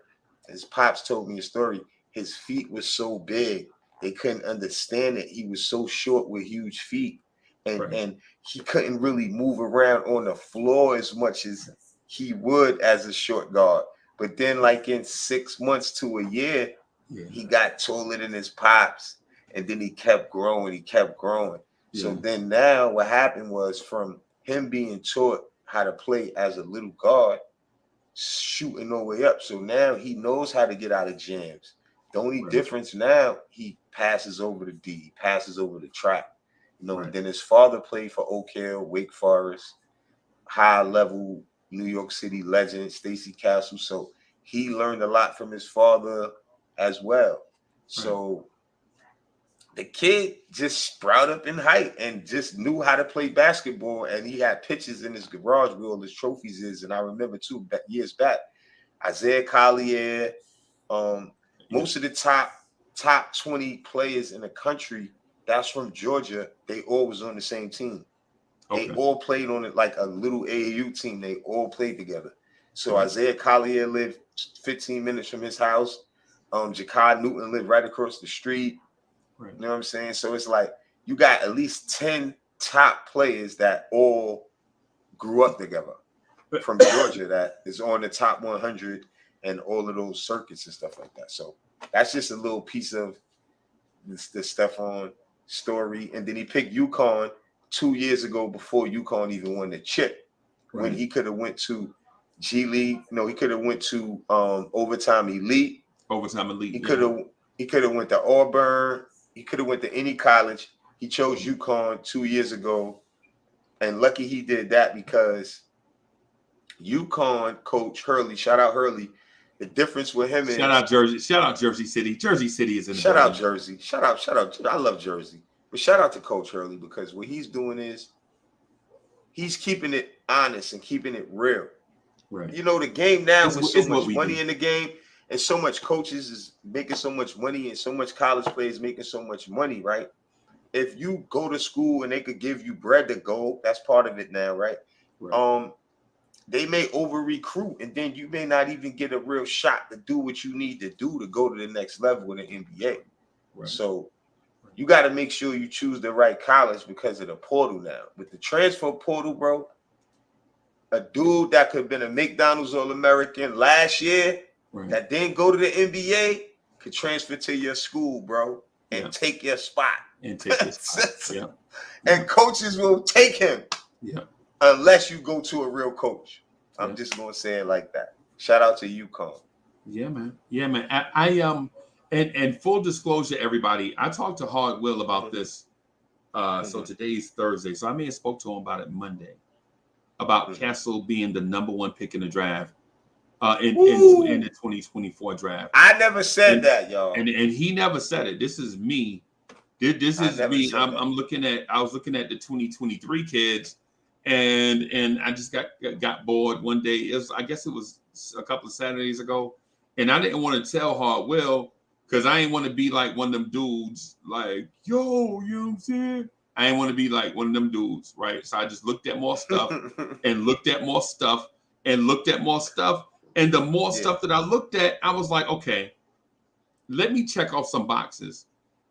his pops told me a story. His feet was so big, they couldn't understand it. He was so short with huge feet, and he couldn't really move around on the floor as much as he would as a short guard. But then, like in 6 months to a year, he got taller than his pops, and then he kept growing. So then now what happened was, from him being taught how to play as a little guard, shooting no way up. So now he knows how to get out of jams. The only difference now, he passes over the D, he passes over the track. Then his father played for Oak Hill, Wake Forest, high level New York City legend, Stacey Castle. So he learned a lot from his father as well. So the kid just sprouted up in height and just knew how to play basketball. And he had pictures in his garage where all his trophies is. And I remember too, years back, Isaiah Collier, most of the top 20 players in the country that's from Georgia, they all was on the same team. They all played on it like a little AAU team. They all played together. So Isaiah Collier lived 15 minutes from his house. Jakai Newton lived right across the street. You know what I'm saying? So it's like you got at least 10 top players that all grew up together. from Georgia that is on the top 100 and all of those circuits and stuff like that. So that's just a little piece of the Stephon story. And then he picked UConn 2 years ago before UConn even won the chip, when he could have went to G League. No, he could have went to Overtime Elite. He could have went to Auburn. He could have went to any college. He chose UConn 2 years ago, and lucky he did that, because UConn coach Hurley, shout out Hurley. The difference with him is shout out Jersey City. Jersey City is in the shout out Jersey. Shout out. I love Jersey, but shout out to Coach Hurley, because what he's doing is he's keeping it honest and keeping it real. Right. You know, the game now with so much money in the game, and so much coaches is making so much money, and so much college players making so much money, right? If you go to school and they could give you bread to go, that's part of it now, right? They may over recruit, and then you may not even get a real shot to do what you need to do to go to the next level in the NBA. Right. So you got to make sure you choose the right college because of the portal now. With the transfer portal, bro, a dude that could have been a McDonald's All-American last year that didn't go to the NBA could transfer to your school, bro, and take your spot. And coaches will take him. Yeah. Unless you go to a real coach. I'm just gonna say it like that. Shout out to UConn. Yeah, man. I and full disclosure, everybody, I talked to Hard Will about this. So today's Thursday. So I may have spoke to him about it Monday. About Castle being the number one pick in the draft. In the 2024 draft. I never said that, y'all. And he never said it. This is me. This is me. I was looking at the 2023 kids. And I just got bored one day. I guess it was a couple of Saturdays ago, and I didn't want to tell Hard Will because I ain't want to be like one of them dudes, like, yo, you know what I'm saying? I ain't want to be like one of them dudes, right? So I just looked at more stuff and looked at more stuff and looked at more stuff, and the more stuff that I looked at, I was like, okay, let me check off some boxes.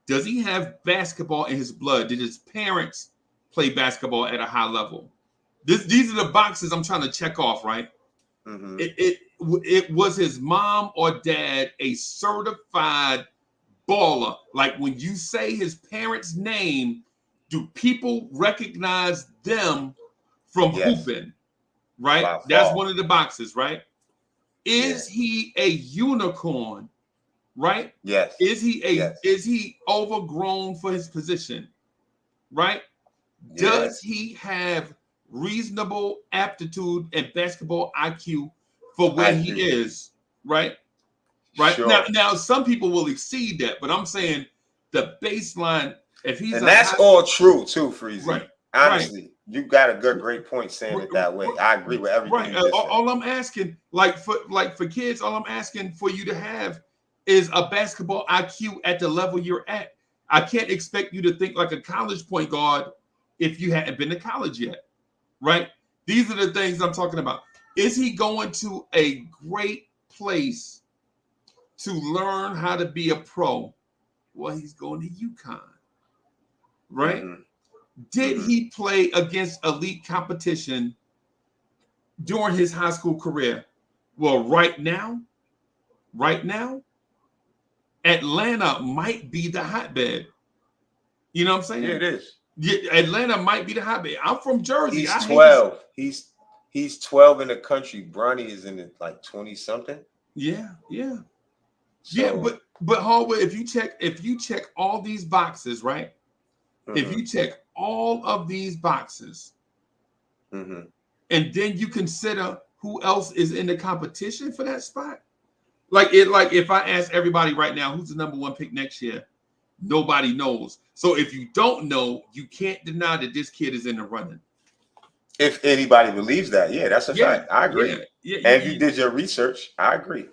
Does he have basketball in his blood? Did his parents play basketball at a high level? These are the boxes I'm trying to check off, right? It was his mom or dad a certified baller? Like when you say his parents' name, do people recognize them from hooping? Right? Wow. That's one of the boxes, right? Is he a unicorn? Right? Yes. Is he overgrown for his position? Right? Does he have reasonable aptitude and basketball IQ for where he is, right? Sure. Now some people will exceed that, but I'm saying the baseline, if he's that's all true too, Freezie. Right. Honestly, you got a great point saying it that way. I agree with everything. Right. All I'm asking, for kids, all I'm asking for you to have is a basketball IQ at the level you're at. I can't expect you to think like a college point guard if you hadn't been to college yet. Right? These are the things I'm talking about. Is he going to a great place to learn how to be a pro? Well, he's going to UConn. Right? Did he play against elite competition during his high school career? Well, right now, Atlanta might be the hotbed. You know what I'm saying? Yeah, it is. Yeah, Atlanta might be the hotbed. I'm from Jersey. He's 12. He's 12 in the country. Bronny is in the like 20 something. Yeah. So, but Hallway, if you check all these boxes, right? If you check all of these boxes, and then you consider who else is in the competition for that spot, like if I ask everybody right now who's the number one pick next year, nobody knows. So if you don't know, you can't deny that this kid is in the running. If anybody believes that, that's a fact. I agree. And if you did your research, I agree.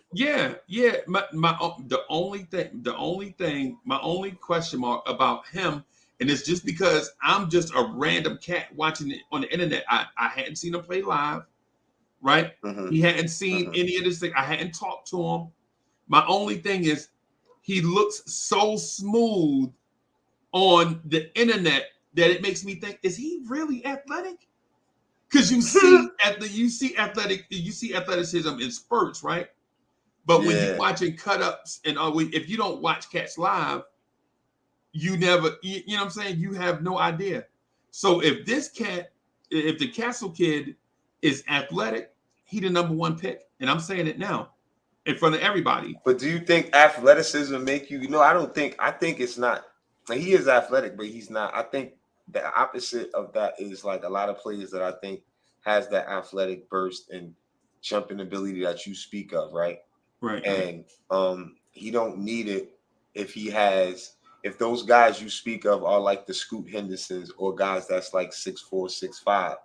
Because you see athleticism in spurts, right? But when you're watching cut-ups and if you don't watch cats live, you never, you know what I'm saying? You have no idea. So if the Castle kid is athletic, he the number one pick. And I'm saying it now in front of everybody. But do you think athleticism make you, I think it's not. He is athletic, but he's not. I think the opposite of that is like a lot of players that I think has that athletic burst and jumping ability that you speak of, right? Right. And he don't need it if those guys you speak of are like the Scoot Hendersons or guys that's like 6'4", 6'5".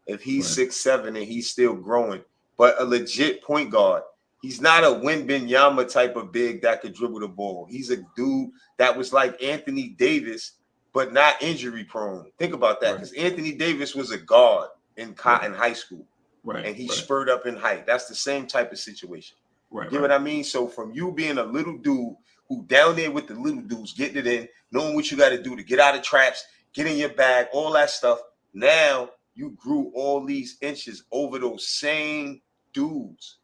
If he's 6'7" and he's still growing, but a legit point guard. He's not a Wembanyama type of big that could dribble the ball. He's a dude that was like Anthony Davis, but not injury prone. Think about that, because Anthony Davis was a guard in high school, and he spurred up in height. That's the same type of situation. You know what I mean? So from you being a little dude who down there with the little dudes, getting it in, knowing what you got to do to get out of traps, get in your bag, all that stuff. Now you grew all these inches over those same dudes.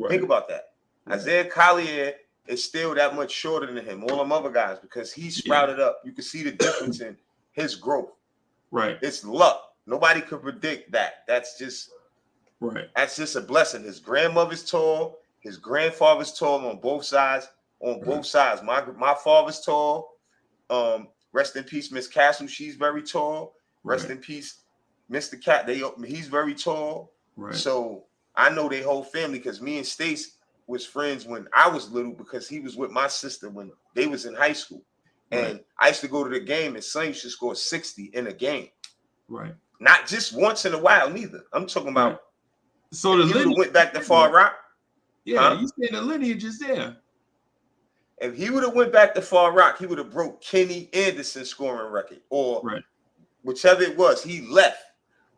Think about that. Isaiah Collier is still that much shorter than him, all them other guys, because he sprouted up. You can see the difference in his growth. It's luck. Nobody could predict that. That's just a blessing. His grandmother's tall. His grandfather's tall on both sides. My father's tall. Rest in peace, Miss Castle. She's very tall. Rest in peace, Mr. Cat. He's very tall. So I know their whole family because me and Stace was friends when I was little because he was with my sister when they was in high school. And I used to go to the game and son used to score 60 in a game. Not just once in a while, neither. I'm talking about so the lineage went back to Far Rock. You saying the lineage is there. If he would have went back to Far Rock, he would have broke Kenny Anderson's scoring record or whichever it was. He left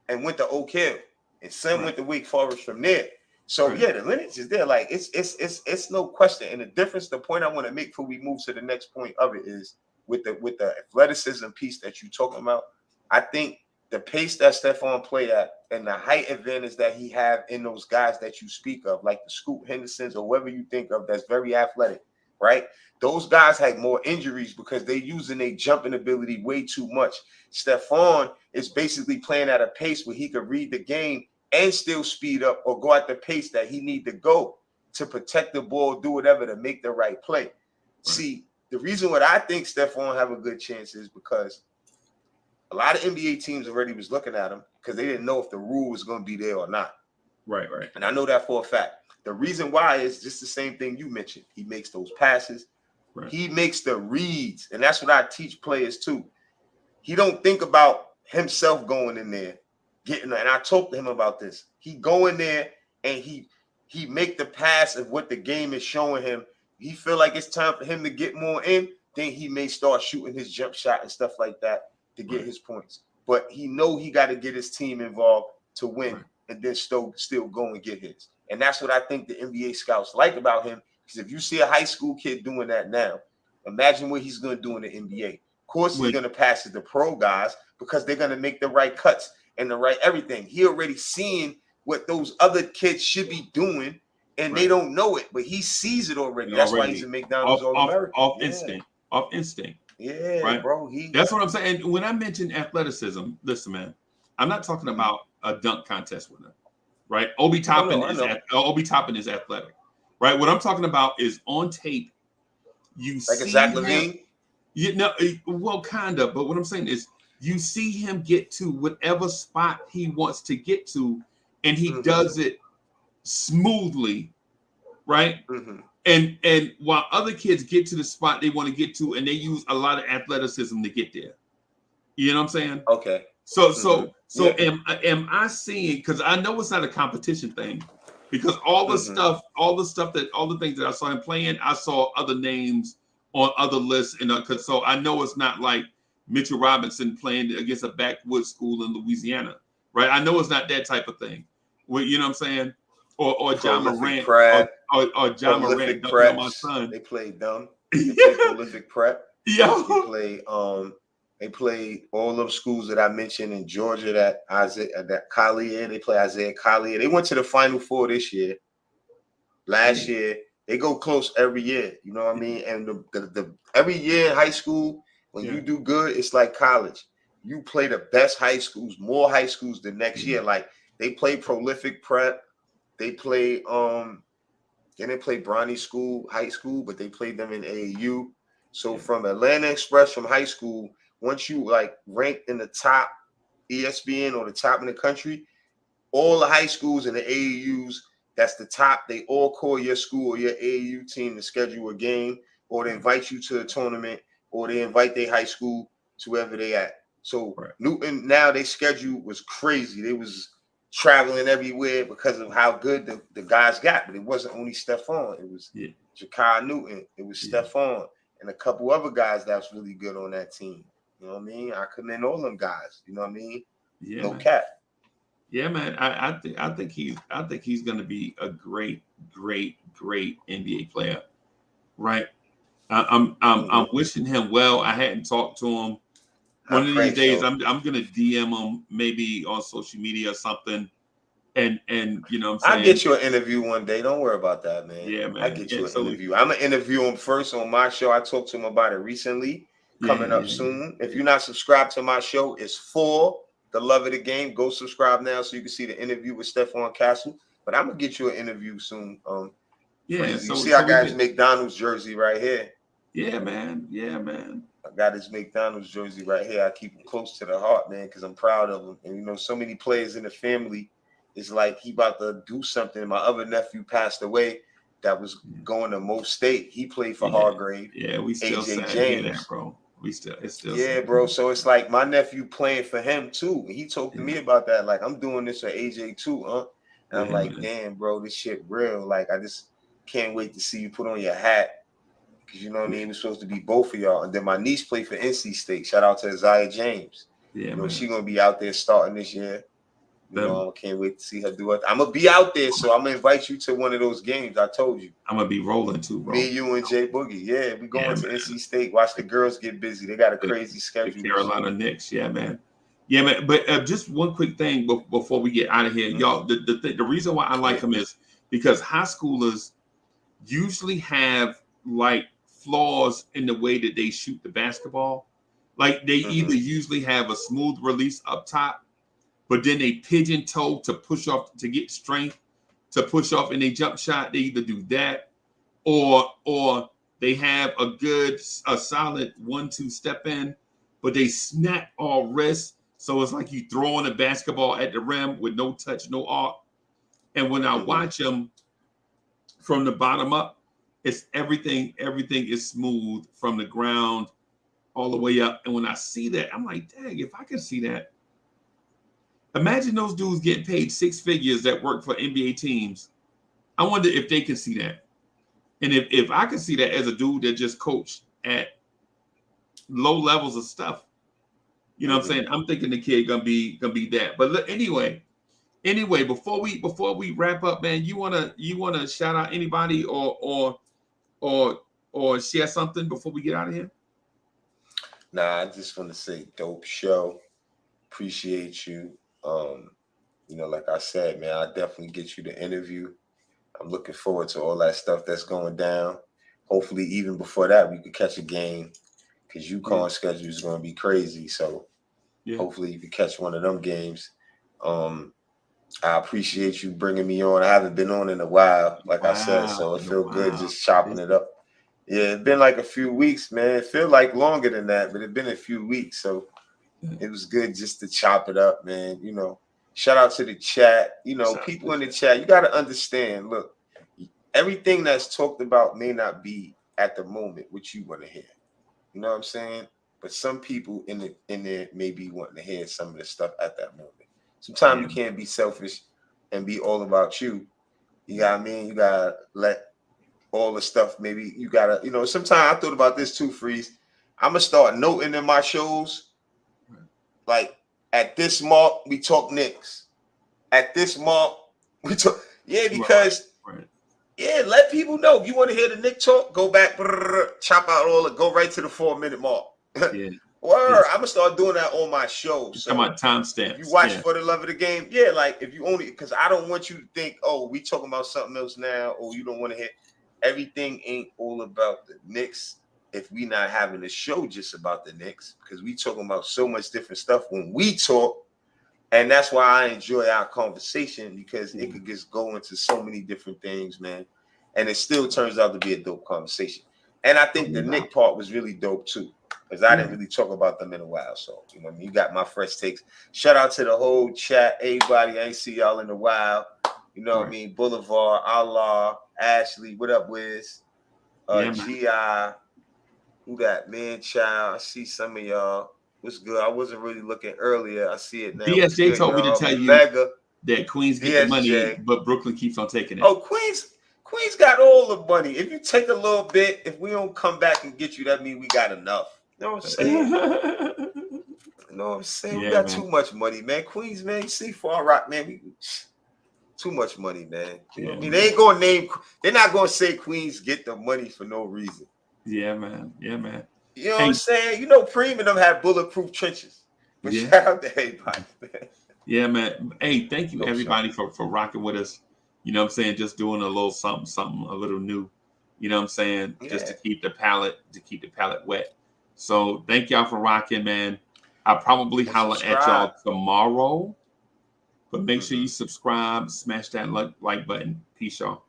and went to Oak Hill. And son went to Wake Forest from there. So the lineage is there. Like it's no question. And the point I want to make before we move to the next point of it is with the athleticism piece that you're talking about. I think the pace that Stephon play at and the height advantage that he have in those guys that you speak of, like the Scoot Hendersons or whoever you think of that's very athletic, right? Those guys had more injuries because they're using their jumping ability way too much. Stephon is basically playing at a pace where he could read the game and still speed up or go at the pace that he need to go to protect the ball, do whatever to make the right play. See, the reason what I think Stephon have a good chance is because a lot of NBA teams already was looking at him because they didn't know if the rule was going to be there or not. And I know that for a fact. The reason why is just the same thing you mentioned. He makes those passes. He makes the reads. And that's what I teach players too. He don't think about himself going in there. And I talked to him about this. He go in there and he make the pass of what the game is showing him. He feel like it's time for him to get more in. Then he may start shooting his jump shot and stuff like that to get his points. But he know he got to get his team involved to win and then still go and get his. And that's what I think the NBA scouts like about him. Because if you see a high school kid doing that now, imagine what he's going to do in the NBA. Of course, he's going to pass it to pro guys because they're going to make the right cuts and the right everything. He already seen what those other kids should be doing, and they don't know it, but he sees it already. That's why he's a McDonald's All-American. Off instinct. Yeah, bro. That's what I'm saying. When I mention athleticism, listen, man, I'm not talking about a dunk contest winner, right? Obi Toppin is athletic, right? What I'm talking about is on tape. You like see Zach LaVine? Well, kind of. But what I'm saying is, you see him get to whatever spot he wants to get to, and he does it smoothly, right? And while other kids get to the spot they want to get to, and they use a lot of athleticism to get there. You know what I'm saying? Okay. So am I seeing? Because I know it's not a competition thing, because all the things that I saw him playing, I saw other names on other lists, and so I know it's not like Mitchell Robinson playing against a backwoods school in Louisiana, right? I know it's not that type of thing. Well, you know what I'm saying? Or John Morant, or John Morant, my son. They played dumb. They played prolific prep. Yeah. They played They played all them schools that I mentioned in Georgia, that Collier. They play Isaiah Collier. They went to the Final Four this year. Last year, they go close every year. You know what I mean? And the every year in high school, when you do good, it's like college. You play the best high schools, more high schools the next year. Like they play Prolific Prep. They play they didn't play Bronny School, high school, but they played them in AAU. So from Atlanta Express, from high school, once you like ranked in the top ESPN or the top in the country, all the high schools and the AAUs, that's the top. They all call your school or your AAU team to schedule a game, or they invite you to a tournament, or they invite their high school to wherever they at. So Newton, now their schedule was crazy. They was traveling everywhere because of how good the guys got. But it wasn't only Stephon. It was Jakai Newton. It was Stephon and a couple other guys that was really good on that team. You know what I mean? I commend all them guys. You know what I mean? Yeah, no cap. Yeah, man. I think he's going to be a great NBA player, right? I'm wishing him well. I hadn't talked to him. One of these days, I'm going to DM him maybe on social media or something, and you know what I'm saying? I'll get you an interview one day. Don't worry about that, man. Yeah, man. I get you an interview. I'm gonna interview him first on my show. I talked to him about it recently. Coming up soon. If you're not subscribed to my show, it's for the love of the game. Go subscribe now so you can see the interview with Stephon Castle. But I'm gonna get you an interview soon. You see, I got his McDonald's jersey right here. Yeah, man. Yeah, man. I got his McDonald's jersey right here. I keep him close to the heart, man, because I'm proud of him. And you know, so many players in the family. It's like he about to do something. My other nephew passed away. That was going to Mo State. He played for Hargrave. Yeah, we still AJ James, that, bro. It's still bro. So it's like my nephew playing for him too. He talked to me about that. Like, I'm doing this for AJ too, huh? And I'm like, damn, bro, this shit real. Like, I just can't wait to see you put on your hat. Because you know what I mean? It was supposed to be both of y'all. And then my niece played for NC State. Shout out to Isaiah James. Yeah, you know, she's gonna be out there starting this year. You know, I can't wait to see her do it. I'm gonna be out there, so I'm gonna invite you to one of those games. I told you. I'm gonna be rolling too, bro. Me, you, and Jay Boogie. Yeah, we going to NC State. Watch the girls get busy. They got a crazy schedule. The Carolina Knicks, yeah, man. Yeah, man. But just one quick thing before we get out of here, y'all. The reason why I like them is because high schoolers usually have like flaws in the way that they shoot the basketball. Like they either usually have a smooth release up top, but then they pigeon toe to push off to get strength to push off in a jump shot. They either do that or they have a solid 1-2 step in, but they snap all wrists. So it's like you throwing a basketball at the rim with no touch, no arc. And when I watch them from the bottom up, it's everything is smooth from the ground all the way up. And when I see that, I'm like, dang, if I can see that. Imagine those dudes getting paid 6 figures that work for NBA teams. I wonder if they can see that. And if I can see that as a dude that just coached at low levels of stuff, you know what I'm saying? I'm thinking the kid gonna be that. But look, anyway, before we wrap up, man, you wanna shout out anybody or share something before we get out of here? Nah, I just want to say dope show. Appreciate you. You know, like I said, man, I'll definitely get you the interview. I'm looking forward to all that stuff that's going down. Hopefully, even before that, we could catch a game because UConn schedule is going to be crazy. So hopefully you can catch one of them games. I appreciate you bringing me on. I haven't been on in a while, like I said, so it feels good just chopping it up. Yeah, it's been like a few weeks, man. It feels like longer than that, but it's been a few weeks. So it was good just to chop it up, man. You know, shout out to the chat. You know, people in the chat, you got to understand, look, everything that's talked about may not be at the moment what you want to hear. You know what I'm saying? But some people in there may be wanting to hear some of the stuff at that moment. Sometimes you can't be selfish and be all about you. You got what I mean? You got to let all the stuff, maybe you got to, you know, sometimes I thought about this too, Freeze. I'm going to start noting in my shows, like, at this mark, we talk Knicks. At this mark, we talk. Yeah, because, let people know. If you want to hear the Knicks talk, go back, chop out all it, go right to the 4-minute mark. Word, I'm gonna start doing that on my show. So talking about timestamps. If you watch for the love of the game, yeah, like if you only, because I don't want you to think, oh, we talking about something else now, or you don't want to hit. Everything ain't all about the Knicks. If we not having a show just about the Knicks, because we talking about so much different stuff when we talk, and that's why I enjoy our conversation, because it could just go into so many different things, man, and it still turns out to be a dope conversation. And I think the Knick part was really dope too, because I didn't really talk about them in a while. So, you know, you got my fresh takes. Shout out to the whole chat, everybody. I ain't see y'all in a while. You know what I mean? Boulevard, Allah, Ashley, what up, Wiz? G.I., who that? Man, child. I see some of y'all. What's good? I wasn't really looking earlier. I see it now. DSJ told me to tell you that Queens get the money, but Brooklyn keeps on taking it. Oh, Queens got all the money. If you take a little bit, if we don't come back and get you, that means we got enough. You know what I'm saying? You know what I'm saying? We got too much money, man. Queens, man, you see Far Rock, man. We too much money, man. You know what I mean? They ain't gonna name. They're not gonna say Queens get the money for no reason. Yeah, man. Yeah, man. You know what I'm saying? You know, Preem and them have bulletproof trenches. But shout out to everybody, man. Yeah, man. Hey, thank you everybody for rocking with us. You know what I'm saying? Just doing a little something, a little new. You know what I'm saying? Just to keep the palate wet. So thank y'all for rocking, man. I'll probably holler at y'all tomorrow. But make sure you subscribe, smash that like button. Peace, y'all.